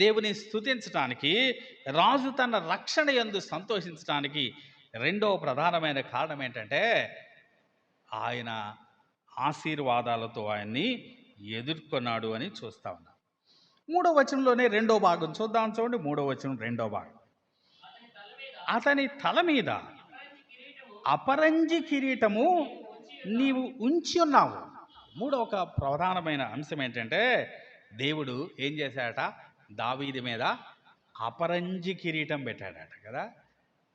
దేవుని స్తుతించటానికి, రాజు తన రక్షణ యందు సంతోషించడానికి రెండవ ప్రధానమైన కారణం ఏంటంటే, ఆయన ఆశీర్వాదాలతో ఆయన్ని ఎదుర్కొన్నాడు అని చూస్తా ఉన్నాం. 3వ వచనంలోనే రెండో భాగం చూద్దాం. చూడండి, 3వ వచనం 2వ భాగం. అతని తల మీద అపరంజి కిరీటము నీవు ఉంచి ఉన్నావు. ఒక ప్రధానమైన అంశం ఏంటంటే, దేవుడు ఏం చేశాడట? దావీదు మీద అపరంజి కిరీటం పెట్టాడట కదా.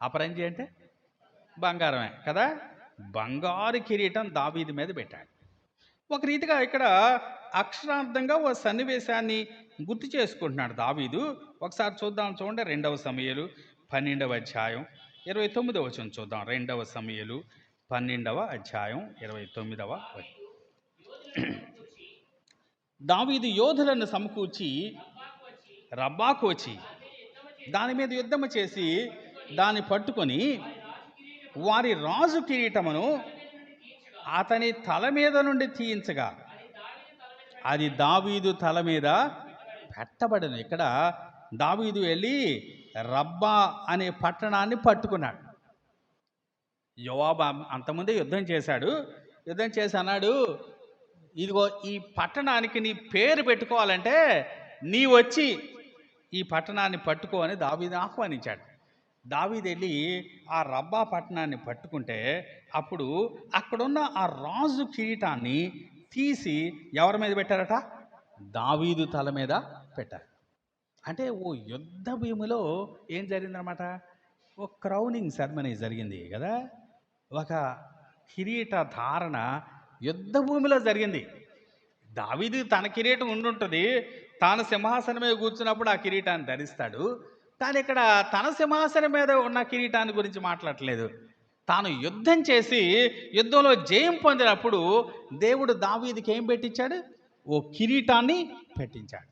అపరంజి అంటే బంగారమే కదా. బంగారు కిరీటం దావీదు మీద పెట్టాడు. ఒక రీతిగా ఇక్కడ అక్షరార్థంగా ఓ సన్నివేశాన్ని గుర్తు చేసుకుంటున్నాడు దావీదు. ఒకసారి చూద్దాం. చూడండి, 2వ సమూయేలు 12వ అధ్యాయం 29వ వచనం చూద్దాం. 2వ సమూయేలు 12వ అధ్యాయం 29వ వచనం. దావీదు యోధులను సమకూర్చి రబ్బాకు వచ్చి దాని మీద యుద్ధము చేసి దాన్ని పట్టుకొని వారి రాజు కిరీటమును అతని తల మీద నుండి తీయించగా అది దావీదు తల మీద పెట్టబడను. ఇక్కడ దావీదు వెళ్ళి రబ్బా అనే పట్టణాన్ని పట్టుకున్నాడు. యోవాబు అంతకుముందే యుద్ధం చేశాడు. యుద్ధం చేసి అన్నాడు, ఇదిగో ఈ పట్టణానికి నీ పేరు పెట్టుకోవాలంటే నీ వచ్చి ఈ పట్టణాన్ని పట్టుకో అని దావీదు ఆహ్వానించాడు. దావీదు వెళ్ళి ఆ రబ్బా పట్టణాన్ని పట్టుకుంటే అప్పుడు అక్కడున్న ఆ రాజు కిరీటాన్ని తీసి ఎవరి మీద పెట్టారట? దావీదు తల మీద పెట్టారు. అంటే ఓ యుద్ధ భూమిలో ఏం జరిగిందనమాట? ఓ క్రౌనింగ్ సెరమనీ జరిగింది కదా. ఒక కిరీట ధారణ యుద్ధ భూమిలో జరిగింది. దావీదు తన కిరీటం ఉండుంటుంది, తాను సింహాసనం మీద కూర్చున్నప్పుడు ఆ కిరీటాన్ని ధరిస్తాడు. కానీ ఇక్కడ తన సింహాసనం మీద ఉన్న కిరీటాన్ని గురించి మాట్లాడట్లేదు. తాను యుద్ధం చేసి యుద్ధంలో జయం పొందినప్పుడు దేవుడు దావీదుకి ఏం పెట్టించాడు? ఓ కిరీటాన్ని పెట్టించాడు.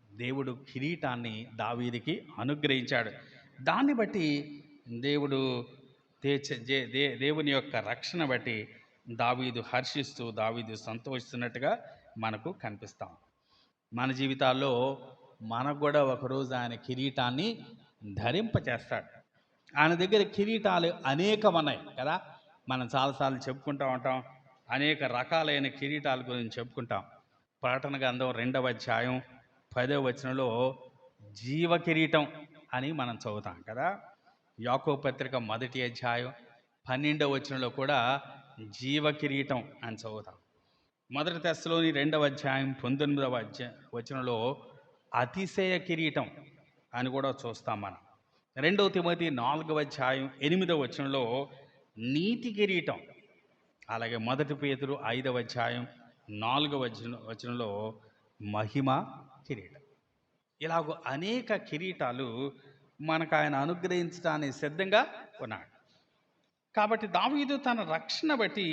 దేవుడు కిరీటాన్ని దావీదుకి అనుగ్రహించాడు. దాన్ని బట్టి దేవుడు దేవుని యొక్క రక్షణ బట్టి దావీదు హర్షిస్తూ, దావీదు సంతోషిస్తున్నట్టుగా మనకు కనిపిస్తాం. మన జీవితాల్లో మనకు కూడా ఒకరోజు ఆయన కిరీటాన్ని ధరింపచేస్తాడు. ఆయన దగ్గర కిరీటాలు అనేకం ఉన్నాయి కదా. మనం చాలాసార్లు చెప్పుకుంటూ ఉంటాం, అనేక రకాలైన కిరీటాల గురించి చెప్పుకుంటాం. ప్రకటన గ్రంథం 2వ అధ్యాయం 10వ వచనంలో జీవ కిరీటం అని మనం చదువుతాం కదా. యాకోబు పత్రిక 1వ అధ్యాయం 12వ వచనంలో కూడా జీవ కిరీటం అని చదువుతాం. 1 తెస్సలోని 2వ అధ్యాయం 19వ వచనంలో అతిశయ కిరీటం అని కూడా చూస్తాం మనం. 2 తిమోతి 4వ అధ్యాయం 8వ వచనంలో నీతి కిరీటం అలాగే 1 పేతురు 5వ అధ్యాయం 4వ వచనంలో మహిమ కిరీటం. ఇలాగ అనేక కిరీటాలు మనకు ఆయన అనుగ్రహించడానికి సిద్ధంగా ఉన్నాడు. కాబట్టి దావీదు తన రక్షణ బట్టి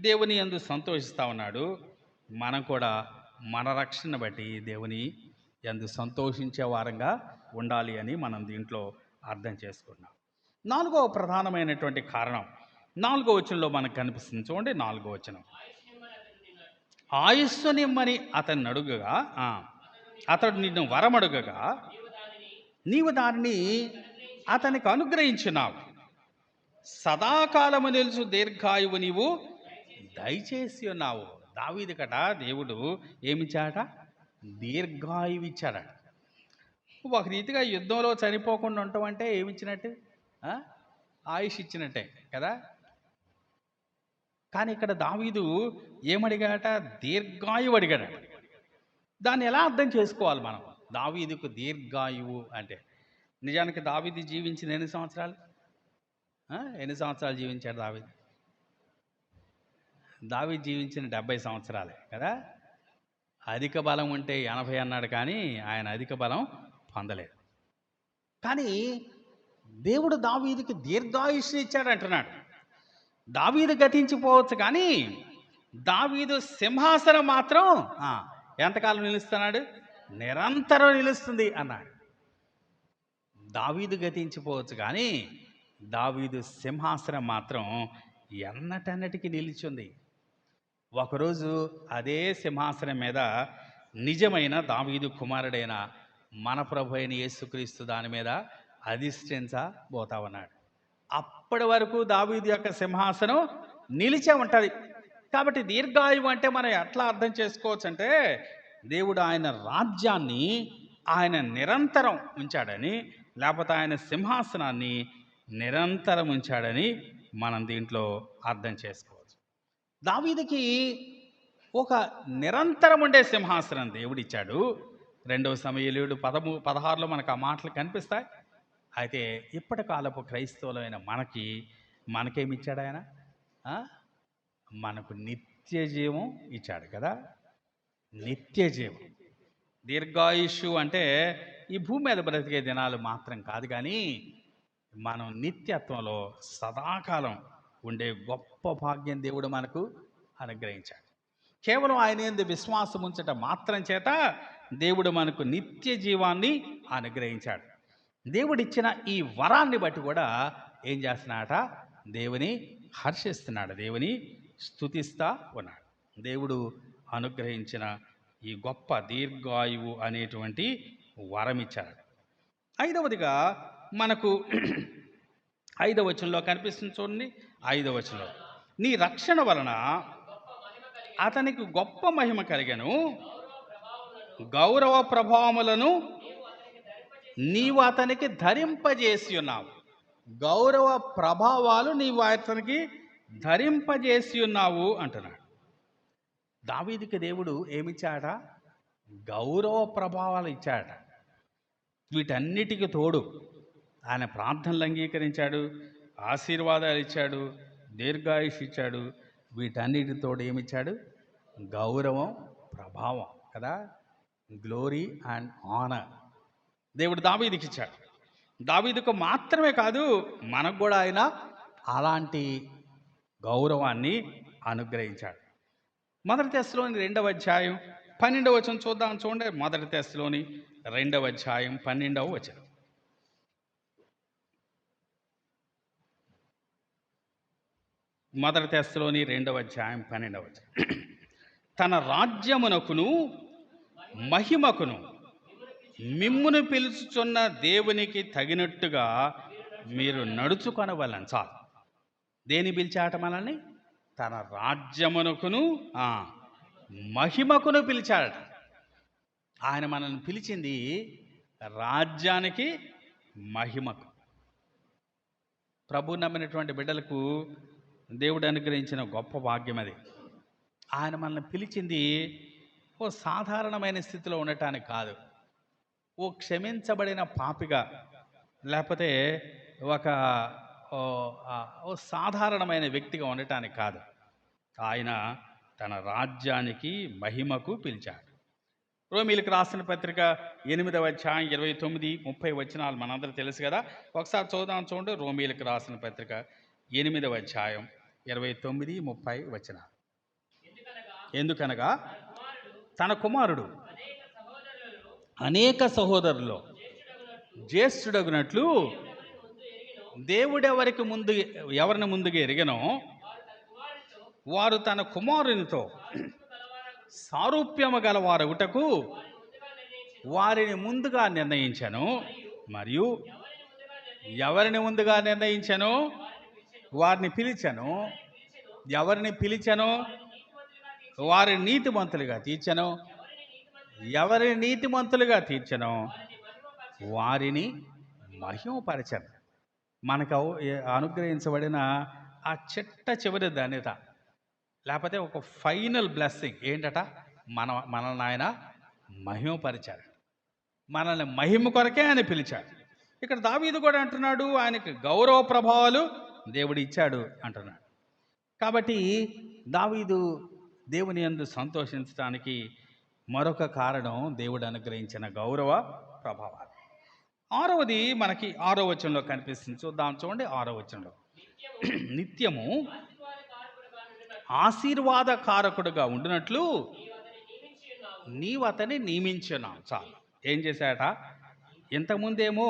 దేవుని యందు సంతోషిస్తూ ఉన్నాడు. మనం కూడా మన రక్షణ బట్టి దేవుని యందు సంతోషించే వారంగా ఉండాలి అని మనం దీంట్లో అర్థం చేసుకున్నాం. 4వ ప్రధానమైనటువంటి కారణం 4వ వచనంలో మనకు కనిపిస్తుంది. చూడండి, 4వ వచనం. ఆయుస్సు నిమ్మని అతన్ని అడుగగా, అతడు నిన్ను వరమడుగగా నీవు దానిని అతనికి అనుగ్రహించినావు. సదాకాలము నిలుచు దీర్ఘాయువు నీవు దయచేసి ఉన్నావు. దావీదుకట దేవుడు ఏమిచ్చాడట? దీర్ఘాయువు ఇచ్చాడట. ఒక రీతిగా యుద్ధంలో చనిపోకుండా ఉండటం అంటే ఏమిచ్చినట్టు? ఆయుష్ ఇచ్చినట్టే కదా. కానీ ఇక్కడ దావీదు ఏమడిగాట? దీర్ఘాయువు అడిగాడట. దాన్ని ఎలా అర్థం చేసుకోవాలి మనం? దావీదుకు దీర్ఘాయువు అంటే, నిజానికి దావీదు జీవించిన ఎన్ని సంవత్సరాలు జీవించాడు దావీదు? దావీదు జీవించిన 70 సంవత్సరాలే కదా. అధిక బలం ఉంటే 80 అన్నాడు, కానీ ఆయన అధిక బలం పొందలేదు. కానీ దేవుడు దావీదుకి దీర్ఘాయుష్ని ఇచ్చాడు అంటున్నాడు. దావీదు గతించిపోవచ్చు, కానీ దావీదు సింహాసనం మాత్రం ఎంతకాలం నిలుస్తున్నాడు? నిరంతరం నిలుస్తుంది అన్నాడు. దావీదు గతించిపోవచ్చు, కానీ దావీదు సింహాసనం మాత్రం ఎన్నటన్నటికి నిలిచింది. ఒకరోజు అదే సింహాసనం మీద నిజమైన దావీదు కుమారుడైన మన ప్రభు అయిన యేసుక్రీస్తు దాని మీద అధిష్ఠించబోతా ఉన్నాడు. అప్పటి వరకు దావీదు యొక్క సింహాసనం నిలిచే ఉంటుంది. కాబట్టి దీర్ఘాయువు అంటే మనం ఎట్లా అర్థం చేసుకోవచ్చు అంటే, దేవుడు ఆయన రాజ్యాన్ని ఆయన నిరంతరం ఉంచాడని, లేకపోతే ఆయన సింహాసనాన్ని నిరంతరం ఉంచాడని మనం దీంట్లో అర్థం చేసుకోవచ్చు. దావీదుకి ఒక నిరంతరం ఉండే సింహాసనం దేవుడిచ్చాడు. 2వ సమూయేలు 16లో మనకు ఆ మాటలు కనిపిస్తాయి. అయితే ఇప్పటి కాలపు క్రైస్తవులైన మనకేమిచ్చాడు ఆయన? మనకు నిత్య జీవం ఇచ్చాడు కదా. నిత్య జీవం. దీర్ఘాయుషు అంటే ఈ భూమి మీద బ్రతికే దినాలు మాత్రం కాదు, కానీ మనం నిత్యత్వంలో సదాకాలం ఉండే గొప్ప భాగ్యం దేవుడు మనకు అనుగ్రహించాడు. కేవలం ఆయన యందు విశ్వాసం ఉంచటం మాత్రం చేత దేవుడు మనకు నిత్య జీవాన్ని అనుగ్రహించాడు. దేవుడిచ్చిన ఈ వరాన్ని బట్టి కూడా ఏం చేస్తున్నాడట? దేవుని హర్షిస్తున్నాడు, దేవుని స్తుతిస్తా ఉన్నాడు. దేవుడు అనుగ్రహించిన ఈ గొప్ప దీర్ఘాయువు అనేటువంటి వరం ఇచ్చాడు. 5వదిగా మనకు 5వ వచనంలో కనిపిస్తుంది. చూడండి, 5వ వచనంలో, నీ రక్షణ వలన అతనికి గొప్ప మహిమ కలిగెను, గౌరవ ప్రభావములను నీవు అతనికి ధరింపజేసి ఉన్నావు. గౌరవ ప్రభావాలు నీవు అతనికి ధరింపజేసి ఉన్నావు అంటున్నాడు. దావీదుకి దేవుడు ఏమిచ్చాడ? గౌరవ ప్రభావాలు ఇచ్చాడ. వీటన్నిటికీ తోడు ఆయన ప్రార్థనలు అంగీకరించాడు, ఆశీర్వాదాలు ఇచ్చాడు, దీర్ఘాయుష్ ఇచ్చాడు. వీటన్నిటితోడు ఏమిచ్చాడు? గౌరవం, ప్రభావం కదా. గ్లోరీ అండ్ ఆనర్ దేవుడు దావీదుకి ఇచ్చాడు. దావీదుకు మాత్రమే కాదు, మనకు కూడా ఆయన అలాంటి గౌరవాన్ని అనుగ్రహించాడు. 1 తెస్సలోని 2వ అధ్యాయం 12వ వచనం చూద్దాం. చూడండి, 1 తెస్సలోని 2వ అధ్యాయం 12వ వచనం. మొదటి తెస్సలోని 2వ అధ్యాయం 12వ వచనం. తన రాజ్యమునకును మహిమకును మిమ్మును పిలుచుచున్న దేవునికి తగినట్టుగా మీరు నడుచుకొనవలెను. చాలు. దేని పిలిచాట మనల్ని? తన రాజ్యమునకును మహిమకును పిలిచాడట. ఆయన మనల్ని పిలిచింది రాజ్యానికి, మహిమకు. ప్రభు నమ్మినటువంటి బిడ్డలకు దేవుడు అనుగ్రహించిన గొప్ప భాగ్యం అది. ఆయన మనల్ని పిలిచింది ఓ సాధారణమైన స్థితిలో ఉండటానికి కాదు, ఓ క్షమించబడిన పాపిగా, లేకపోతే ఓ సాధారణమైన వ్యక్తిగా ఉండటానికి కాదు. ఆయన తన రాజ్యానికి మహిమకు పిలిచాడు. రోమీలకు రాసిన పత్రిక 8వ అధ్యాయం 29, 30 వచనాలు మనందరూ తెలుసు కదా. ఒకసారి చూడండి. రోమీలకు రాసిన పత్రిక 8వ అధ్యాయం 29, 30 వచనాలు. ఎందుకనగా తన కుమారుడు అనేక సహోదరుల్లో జ్యేష్ఠుడగునట్లు దేవుడెవరికి ముందు ఎవరిని ముందుగా ఎరిగనో వారు తన కుమారునితో సారూప్యము గలవారగుటకు వారిని ముందుగా నిర్ణయించను. మరియు ఎవరిని ముందుగా నిర్ణయించను? వారిని పిలిచను. ఎవరిని పిలిచను? వారిని నీతిమంతులుగా తీర్చను. ఎవరిని నీతిమంతులుగా తీర్చను? వారిని మహిమపరచను. మనకు అనుగ్రహించబడిన ఆ చివరి ధన్యత, లేకపోతే ఒక ఫైనల్ బ్లెస్సింగ్ ఏంటట? మనల్ని ఆయన మహిమపరిచాడు. మనల్ని మహిమ కొరకే ఆయన పిలిచాడు. ఇక్కడ దావీదు కూడా అంటున్నాడు, ఆయనకి గౌరవ ప్రభావాలు దేవుడు ఇచ్చాడు అంటున్నాడు. కాబట్టి దావీదు దేవుని యందు సంతోషించడానికి మరొక కారణం దేవుడు అనుగ్రహించిన గౌరవ ప్రభావాలు. 6వది మనకి 6వ వచనంలో కనిపిస్తుంది. చూడండి 6వ వచనంలో, నిత్యము ఆశీర్వాద కారకుడుగా ఉండినట్లు నీవు అతన్ని నియమించున్నావు. చాలు. ఏం చేశాట? ఇంతకుముందేమో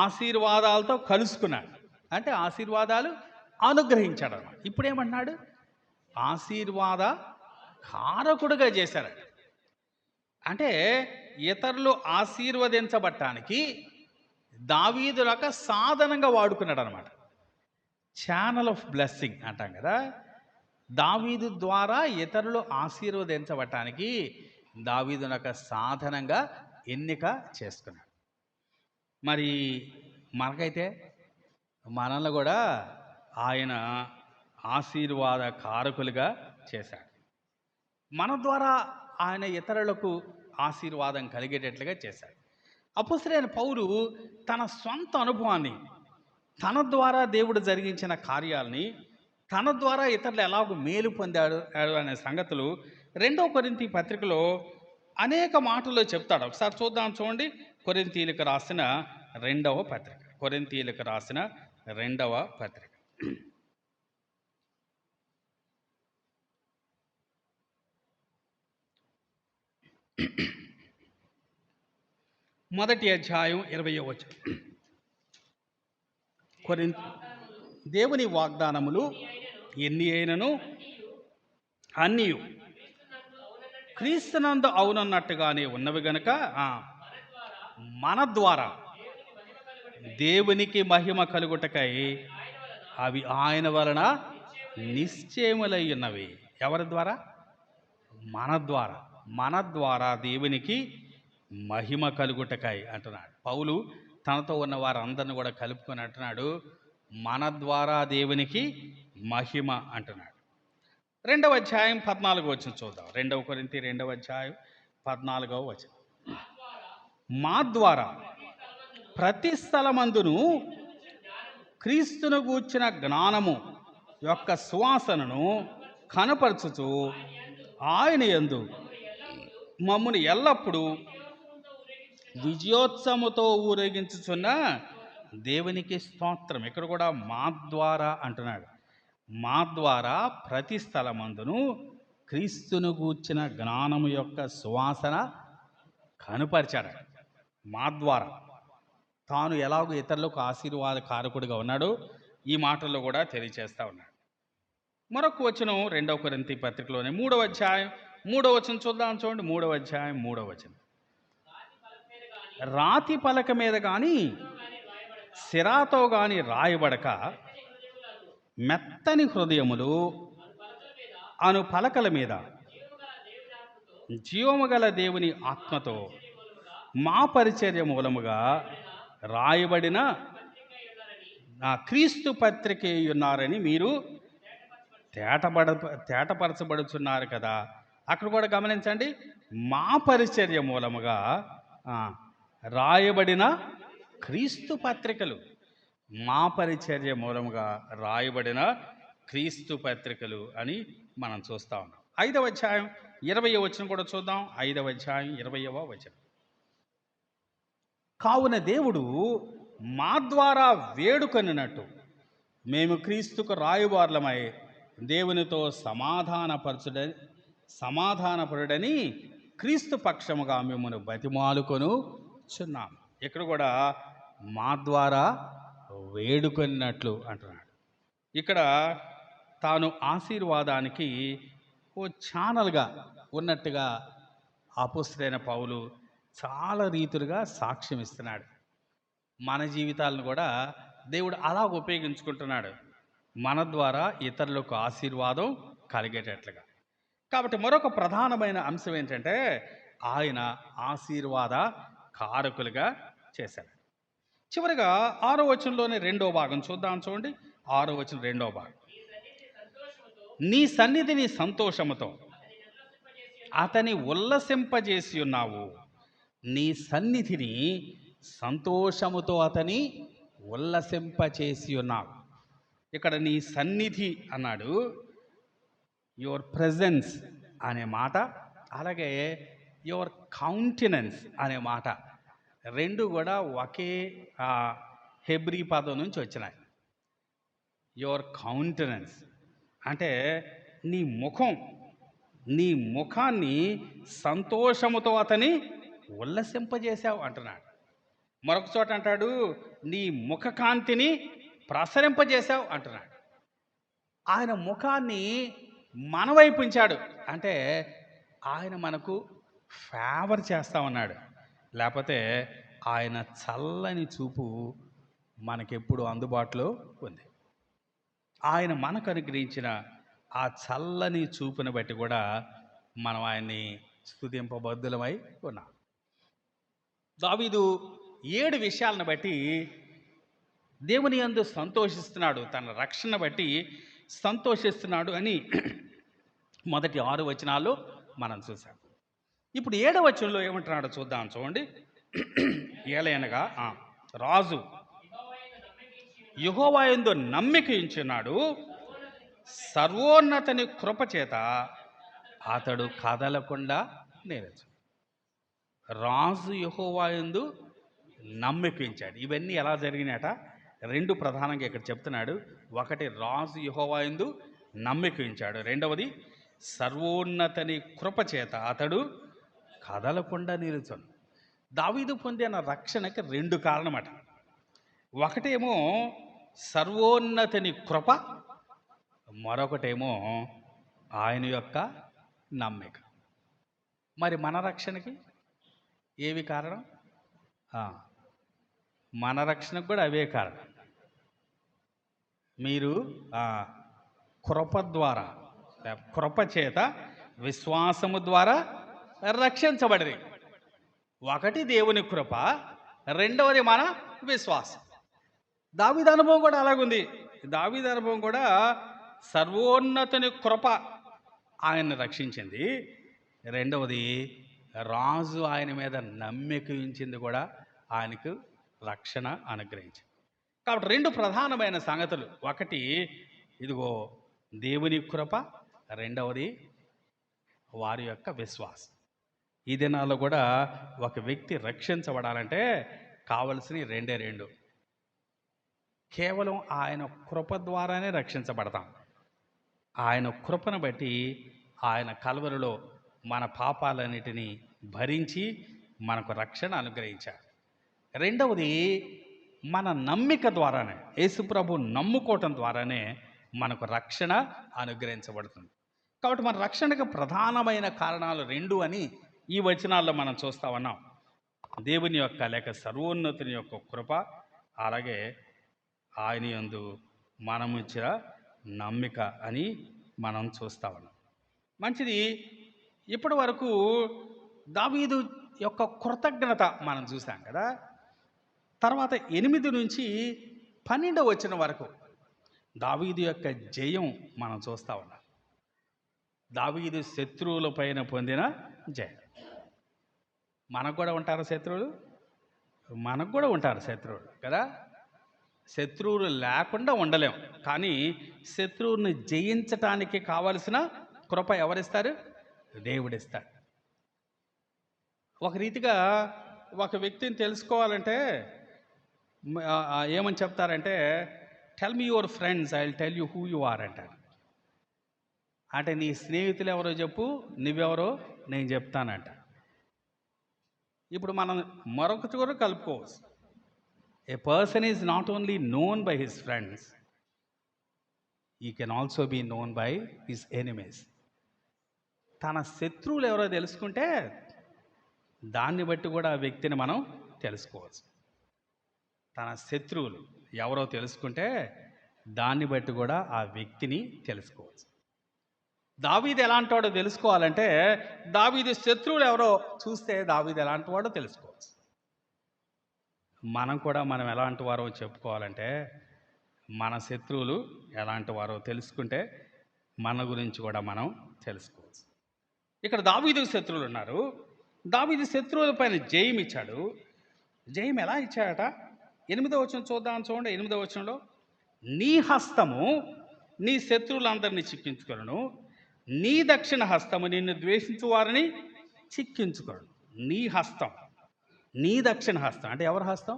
ఆశీర్వాదాలతో కలుసుకున్నాడు, అంటే ఆశీర్వాదాలు అనుగ్రహించాడు అన్నమాట. ఇప్పుడేమన్నాడు? ఆశీర్వాద కారకుడుగా చేశాడు. అంటే ఇతరులు ఆశీర్వదించబట్టానికి దావీదు రక సాధనంగా వాడుకున్నాడు అనమాట. ఛానల్ ఆఫ్ బ్లెస్సింగ్ అంటాం కదా. దావీదు ద్వారా ఇతరులు ఆశీర్వదించబట్టానికి దావీదు రక సాధనంగా ఎన్నిక చేసుకున్నాడు. మరి మనకైతే మనల్ని కూడా ఆయన ఆశీర్వాద కారకులుగా చేశాడు. మన ద్వారా ఆయన ఇతరులకు ఆశీర్వాదం కలిగేటట్లుగా చేశాడు. అపొస్తలుడైన పౌలు తన సొంత అనుభవాన్ని, తన ద్వారా దేవుడు జరిగించిన కార్యాలని, తన ద్వారా ఇతరులు ఎలాగో మేలు పొందాడు అనే సంగతులు 2వ కొరింథీ పత్రికలో అనేక మాటల్లో చెప్తాడు. ఒకసారి చూడండి. కొరింథీయులకు రాసిన 2వ పత్రిక. కొరింథీయులకు రాసిన 2వ పత్రిక. మొదటి అధ్యాయం 20వ వచనం. దేవుని వాగ్దానములు ఎన్ని అయినను అన్నీయు క్రీస్తునందు అవునన్నట్టుగానే ఉన్నవి గనుక మన ద్వారా దేవునికి మహిమ కలుగుటకై అవి ఆయన వలన నిశ్చయములై ఉన్నవి. ఎవరి ద్వారా? మన ద్వారా దేవునికి మహిమ కలుగుటకై అంటున్నాడు. పౌలు తనతో ఉన్న వారందరిని కూడా కలుపుకొని అంటున్నాడు, మన ద్వారా దేవునికి మహిమ అంటున్నాడు. 2వ అధ్యాయం 14వ వచనం చూద్దాం. 2వ కొరింథీ 2వ అధ్యాయం 14వ వచనం. మా ద్వారా ప్రతి స్థలమందును క్రీస్తును గూర్చిన జ్ఞానము యొక్క సువాసనను కనపరచుచు ఆయన యందు మమ్మును ఎల్లప్పుడూ విజయోత్సవముతో ఊరేగించుచున్న దేవునికి స్తోత్రం. ఇక్కడ కూడా మా ద్వారా అంటున్నాడు. మా ద్వారా ప్రతి స్థలమందును క్రీస్తును గూర్చిన జ్ఞానము యొక్క సువాసన కనుపరిచాడు. మా ద్వారా తాను ఎలాగో ఇతరులకు ఆశీర్వాద కారకుడిగా ఉన్నాడో ఈ మాటల్లో కూడా తెలియచేస్తా ఉన్నాడు. మరొక వచనం 2వ కొరింథీ పత్రికలోనే 3వ అధ్యాయం 3వ వచనం చూడండి. 3వ అధ్యాయం 3వ వచనం. రాతి పలక మీద కానీ సిరాతో కానీ రాయబడక మెత్తని హృదయములు అను పలకల మీద జీవము గల దేవుని ఆత్మతో మా పరిచర్య మూలముగా రాయబడిన క్రీస్తు పత్రిక ఉన్నారని మీరు తేటపరచబడుచున్నారు కదా. అక్కడ కూడా గమనించండి, మా పరిచర్య మూలముగా రాయబడిన క్రీస్తు పత్రికలు, మా పరిచర్య మూలముగా రాయబడిన క్రీస్తు పత్రికలు అని మనం చూస్తూ ఉన్నాం. 5వ అధ్యాయం 20వ వచనం కూడా చూద్దాం. 5వ అధ్యాయం 20వ వచనం. కావున దేవుడు మా ద్వారా వేడుకొనినట్టు మేము క్రీస్తుకు రాయుబార్లమై దేవునితో సమాధానపరుడని క్రీస్తు పక్షముగా మిమ్మల్ని బతిమాలుకొనుచున్నాం. ఇక్కడ కూడా మా ద్వారా వేడుకొనినట్లు అంటున్నాడు. ఇక్కడ తాను ఆశీర్వాదానికి ఓ ఛానల్గా ఉన్నట్టుగా అపోస్తలుడైన పౌలు చాలా రీతులుగా సాక్ష్యం ఇస్తున్నాడు. మన జీవితాలను కూడా దేవుడు అలా ఉపయోగించుకుంటున్నాడు, మన ద్వారా ఇతరులకు ఆశీర్వాదం కలిగేటట్లుగా. కాబట్టి మరొక ప్రధానమైన అంశం ఏంటంటే ఆయన ఆశీర్వాద కారకులుగా చేశాడు. చివరిగా 6వ వచనంలోని 2వ భాగం చూద్దాం. చూడండి, 6వ వచనం 2వ భాగం. నీ సన్నిధిని సంతోషముతో అతని ఉల్లసింపజేసి ఉన్నావు. నీ సన్నిధిని సంతోషముతో అతని ఉల్లసింపచేసి ఉన్నావు. ఇక్కడ నీ సన్నిధి అన్నాడు, యువర్ ప్రెజెన్స్ అనే మాట, అలాగే యువర్ కౌంటెనెన్స్ అనే మాట, రెండు కూడా ఒకే హెబ్రీ పదం నుంచి వచ్చినాయి. యువర్ కౌంటెనెన్స్ అంటే నీ ముఖం, నీ ముఖాన్ని సంతోషముతో అతని ఉల్లసింపజేశావు అంటున్నాడు. మరొక చోట అంటాడు, నీ ముఖకాంతిని ప్రసరింపజేశావు అంటున్నాడు. ఆయన ముఖాన్ని మన వైపు ఉంచాడు అంటే ఆయన మనకు ఫేవర్ చేస్తా ఉన్నాడు. లేకపోతే ఆయన చల్లని చూపు మనకెప్పుడు అందుబాటులో ఉంది. ఆయన మనకు అనుగ్రహించిన ఆ చల్లని చూపుని బట్టి కూడా మనం ఆయన్ని స్తుతింపబద్ధులమై ఉన్నాం. దావీదు 7 విషయాలను బట్టి దేవుని యందు సంతోషిస్తున్నాడు, తన రక్షణ బట్టి సంతోషిస్తున్నాడు అని మొదటి 6 వచనాల్లో మనం చూసాం. ఇప్పుడు 7వ వచనంలో ఏమంటున్నాడో చూద్దాం. చూడండి, ఏలయనగా రాజు యెహోవా యందు నమ్మిక ఉంచున్నాడు, సర్వోన్నతుని కృపచేత అతడు కదలకుండా నిలిచాడు. రాజు యెహోవా యందు నమ్మిక ఉంచాడు. ఇవన్నీ ఎలా జరిగినాయట? 2 ప్రధానంగా ఇక్కడ చెప్తున్నాడు. ఒకటి, రాజు యెహోవా యందు నమ్మిక ఉంచాడు. రెండవది, సర్వోన్నతుని కృపచేత అతడు కదలకుండా నిలుచాడు. దావీదు పొందిన రక్షణకి 2 కారణమట. ఒకటేమో సర్వోన్నతుని కృప, మరొకటేమో ఆయన యొక్క నమ్మిక. మరి మన రక్షణకి ఏవి కారణం? మన రక్షణకు కూడా అవే కారణం. మీరు కృప ద్వారా, కృప చేత విశ్వాసము ద్వారా రక్షించబడి, ఒకటి దేవుని కృప, రెండవది మన విశ్వాసం. దావీదు అనుభవం కూడా అలాగుంది. దావీదు అనుభవం కూడా సర్వోన్నతుని కృప ఆయన్ని రక్షించింది. రెండవది, రాజు ఆయన మీద నమ్మిక ఉంచింది కూడా ఆయనకు రక్షణ అనుగ్రహించింది. కాబట్టి 2 ప్రధానమైన సంగతులు. ఒకటి ఇదిగో దేవుని కృప, రెండవది వారి యొక్క విశ్వాసం. ఈ దినాల్లో కూడా ఒక వ్యక్తి రక్షించబడాలంటే కావలసినవి 2. కేవలం ఆయన కృప ద్వారానే రక్షించబడతాం. ఆయన కృపను బట్టి ఆయన కల్వరిలో మన పాపాలన్నిటినీ భరించి మనకు రక్షణ అనుగ్రహించారు. రెండవది, మన నమ్మిక ద్వారానే, యేసుప్రభు నమ్ముకోవటం ద్వారానే మనకు రక్షణ అనుగ్రహించబడుతుంది. కాబట్టి మన రక్షణకు ప్రధానమైన కారణాలు 2 అని ఈ వచనాల్లో మనం చూస్తా ఉన్నాం. దేవుని యొక్క లేక సర్వోన్నతుని యొక్క కృప, అలాగే ఆయన యందు మనమిచ్చిన నమ్మిక అని మనం చూస్తా ఉన్నాం. మంచిది. ఇప్పటి వరకు దావీదు యొక్క కృతజ్ఞత మనం చూసాం కదా. తర్వాత 8 నుంచి 12వ వచనం వరకు దావీదు యొక్క జయం మనం చూస్తా ఉన్నాం. దావీదు శత్రువుల పైన పొందిన జయం. మనకు కూడా ఉంటారు శత్రువులు, మనకు కూడా ఉంటారు శత్రువులు కదా. శత్రువులు లేకుండా ఉండలేం, కానీ శత్రువుని జయించటానికి కావలసిన కృప ఎవరిస్తారు? దేవుడిస్తాడు. ఒక రీతిగా ఒక వ్యక్తిని తెలుసుకోవాలంటే ఏమని చెప్తారంటే, tell me your friends, I will tell you who you are అంటారు. అంటే నీ స్నేహితులు ఎవరో చెప్పు, నువ్వెవరో నేను చెప్తానంట. ఇప్పుడు మనం మరొకటి కూడా కలుపుకోవచ్చు. A person is not only known by his friends, he can also be known by his enemies. తన శత్రువులు ఎవరో తెలుసుకుంటే దాన్ని బట్టి కూడా ఆ వ్యక్తిని మనం తెలుసుకోవచ్చు. తన శత్రువులు ఎవరో తెలుసుకుంటే దాన్ని బట్టి కూడా ఆ వ్యక్తిని తెలుసుకోవచ్చు. దావీదు ఎలాంటి వాడో తెలుసుకోవాలంటే దావీదు శత్రువులు ఎవరో చూస్తే దావీదు ఎలాంటి వాడో తెలుసుకోవచ్చు. మనం ఎలాంటి వారో చెప్పుకోవాలంటే మన శత్రువులు ఎలాంటి వారో తెలుసుకుంటే మన గురించి కూడా మనం తెలుసుకోవచ్చు. ఇక్కడ దావీదు శత్రువులు ఉన్నారు. దావీదు శత్రువుల పైన జయం ఇచ్చాడు. జయం ఎలా ఇచ్చాడట? 8వ వచనం చూద్దాం. చూడండి, 8వ వచనంలో, నీ హస్తము నీ శత్రువులందరినీ చిక్కించుకొనును, నీ దక్షిణ హస్తము నిన్ను ద్వేషించు వారిని చిక్కించుకొనును. నీ హస్తం, నీ దక్షిణ హస్తం అంటే ఎవరి హస్తం?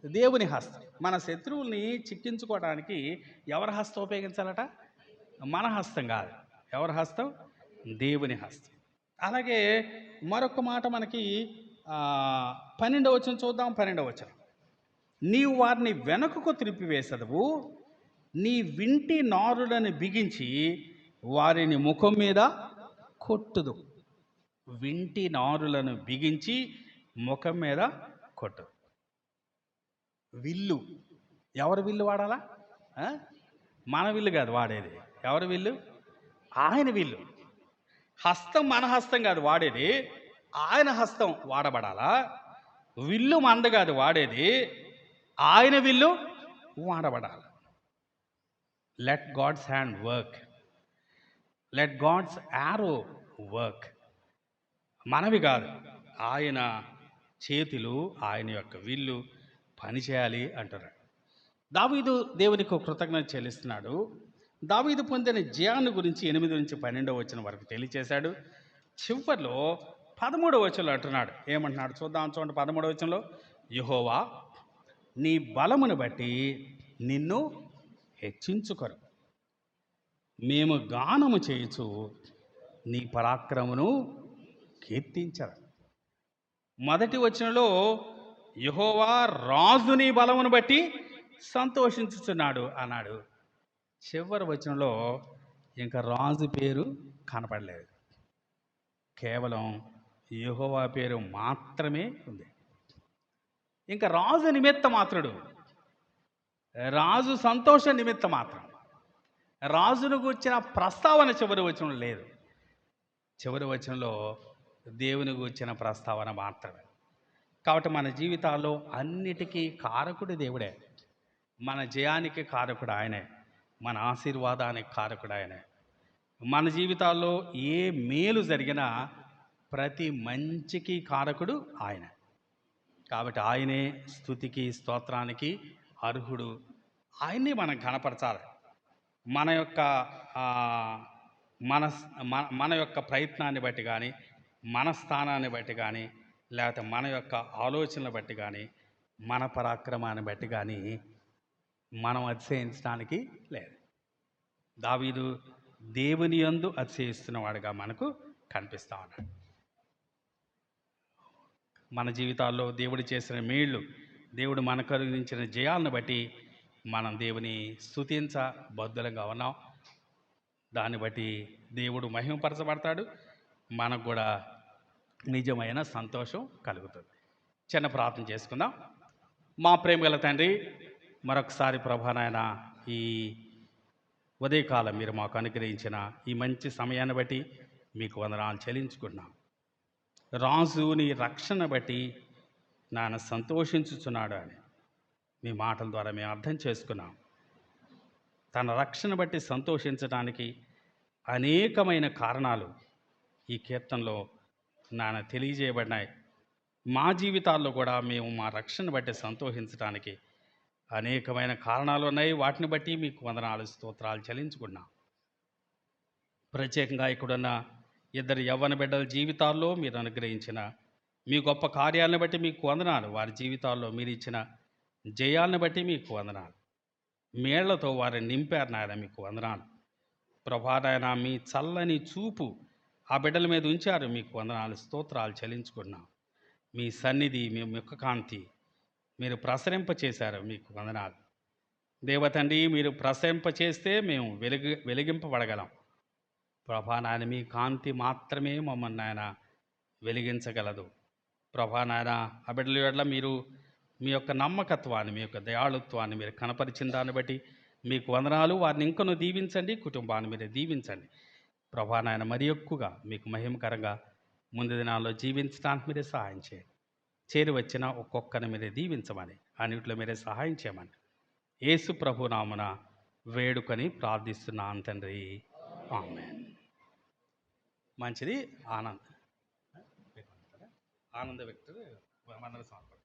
దేవుని హస్తం. మన శత్రువుల్ని చిక్కించుకోవడానికి ఎవరి హస్తం ఉపయోగించాలట? మన హస్తం కాదు. ఎవరి హస్తం? దేవుని హస్తం. అలాగే మరొక మాట మనకి 12వ వచనం చూద్దాం. 12వ వచనం, నీవు వారిని వెనుకకు త్రిప్పివేసదవు, నీ వింటి నారులను బిగించి వారిని ముఖం మీద కొట్టుదు. వింటి నారులను బిగించి ముఖం మీద కొట్టుదు. విల్లు, ఎవరి విల్లు వాడాలా? మన విల్లు కాదు వాడేది. ఎవరి విల్లు? ఆయన విల్లు. హస్తం మన హస్తం కాదు వాడేది, ఆయన హస్తం వాడబడాలా. విల్లు మంద కాదు వాడేది, ఆయన విల్లు వాడబడాలి. Let God's hand work, let God's arrow work. మనవి కాదు, ఆయన చేతులు, ఆయన యొక్క విల్లు పనిచేయాలి అంటున్నాడు. దావీదు దేవునికి కృతజ్ఞత చెల్లిస్తున్నాడు. దావీదు పొందిన జయాన్ని గురించి 8 నుంచి 12వ వచనం వరకు తెలియచేశాడు. చివరిలో 13వ వచనంలో అంటున్నాడు. ఏమంటున్నాడు చూద్దాం. చూడండి, 13వ వచనంలో, యెహోవా నీ బలమును బట్టి నిన్ను హెచ్చించుకొను, మేము గానము చేయుచు నీ పరాక్రమను కీర్తించరు. మొదటి వచనంలో యెహోవా రాజు నీ బలమును బట్టి సంతోషించుచున్నాడు అన్నాడు. చివరి వచనంలో ఇంకా రాజు పేరు కనపడలేదు, కేవలం యెహోవా పేరు మాత్రమే ఉంది. ఇంకా రాజు నిమిత్త మాత్రుడు, రాజు సంతోష నిమిత్త మాత్రం, రాజును గూర్చిన ప్రస్తావన చివరి వచనంలో లేదు. చివరి వచనంలో దేవుని గూర్చిన ప్రస్తావన మాత్రమే. కాబట్టి మన జీవితాల్లో అన్నిటికీ కారకుడు దేవుడే. మన జయానికి కారకుడు ఆయనే, మన ఆశీర్వాదానికి కారకుడు ఆయనే. మన జీవితాల్లో ఏ మేలు జరిగినా ప్రతి మంచికి కారకుడు ఆయన. కాబట్టి ఆయనే స్తుతికి స్తోత్రానికి అర్హుడు. ఆయన్ని మనం కనపరచాలి. మన యొక్క మన యొక్క ప్రయత్నాన్ని బట్టి కానీ, మన స్థానాన్ని బట్టి కానీ, లేకపోతే మన యొక్క ఆలోచనలు బట్టి కానీ, మన పరాక్రమాన్ని బట్టి కానీ మనం అతిశయించడానికి లేదు. దావీదు దేవుని యందు అతిశయిస్తున్నవాడుగా మనకు కనిపిస్తూ ఉన్నాడు. మన జీవితాల్లో దేవుడు చేసిన మేళ్ళు, దేవుడు మనకు కలిగించిన జయాలను బట్టి మనం దేవుని స్తుతించ బద్దులంగా ఉన్నాం. దాన్ని బట్టి దేవుడు మహిమపరచబడతాడు, మనకు కూడా నిజమైన సంతోషం కలుగుతుంది. చిన్న ప్రార్థన చేసుకుందాం. మా ప్రేమగల తండ్రి, మరొకసారి ప్రభా నాయన, ఈ ఉదయకాలం మీరు మాకు అనుగ్రహించిన ఈ మంచి సమయాన్ని బట్టి మీకు వందనాలు చెల్లించుకుంటున్నాం. రాజు నీ రక్షణ బట్టి నాన్న సంతోషించుచున్నాడు అని మీ మాటల ద్వారా మేము అర్థం చేసుకున్నాం. తన రక్షణ బట్టి సంతోషించడానికి అనేకమైన కారణాలు ఈ కీర్తనలో నాన్న తెలియజేయబడినాయి. మా జీవితాల్లో కూడా మేము మా రక్షణ బట్టి సంతోషించడానికి అనేకమైన కారణాలు ఉన్నాయి. వాటిని బట్టి మీకు వందనాలు స్తోత్రాలు చెల్లించుకున్నాం. ప్రత్యేకంగా ఇక్కడున్న ఇద్దరు యవ్వన బిడ్డల జీవితాల్లో మీరు అనుగ్రహించిన మీ గొప్ప కార్యాలను బట్టి మీకు వందనాలు. వారి జీవితాల్లో మీరు ఇచ్చిన జయాలను బట్టి మీకు వందనాలు. మేళ్లతో వారిని నింపారు నాయన, మీకు వందనాలు. ప్రభా నాయన, మీ చల్లని చూపు ఆ బిడ్డల మీద ఉంచారు, మీకు వందనాలు, స్తోత్రాలు చెల్లించుకున్నాం. మీ సన్నిధి, మీ ముఖ కాంతి మీరు ప్రసరింపచేశారు, మీకు వందనాలు. దేవతండ్రి, మీరు ప్రసరింపచేస్తే మేము వెలిగింపబడగలం. ప్రభా నాయన, మీ కాంతి మాత్రమే మమ్మల్ని నాయన వెలిగించగలదు. ప్రభా నాయన, ఆ బిడ్డల ఎడల మీరు మీ యొక్క నమ్మకత్వాన్ని, మీ యొక్క దయాళుత్వాన్ని మీరు కనపరిచిన దాన్ని బట్టి మీకు వందనాలు. వారిని ఇంకను దీవించండి, కుటుంబాన్ని మీరు దీవించండి. ప్రభా నాయన, మరి ఎక్కువగా మీకు మహిమకరంగా ముందు దినాల్లో జీవించడానికి మీరే సహాయం చేయండి. చేరి వచ్చిన ఒక్కొక్కరిని మీరే దీవించమని, అన్నింటిలో మీరే సహాయం చేయమని యేసు ప్రభు నామమున వేడుకొని ప్రార్థిస్తున్నాను తండ్రి, ఆమేన్. మంచిది. ఆనంద వ్యక్తులు వందన సమర్పణ.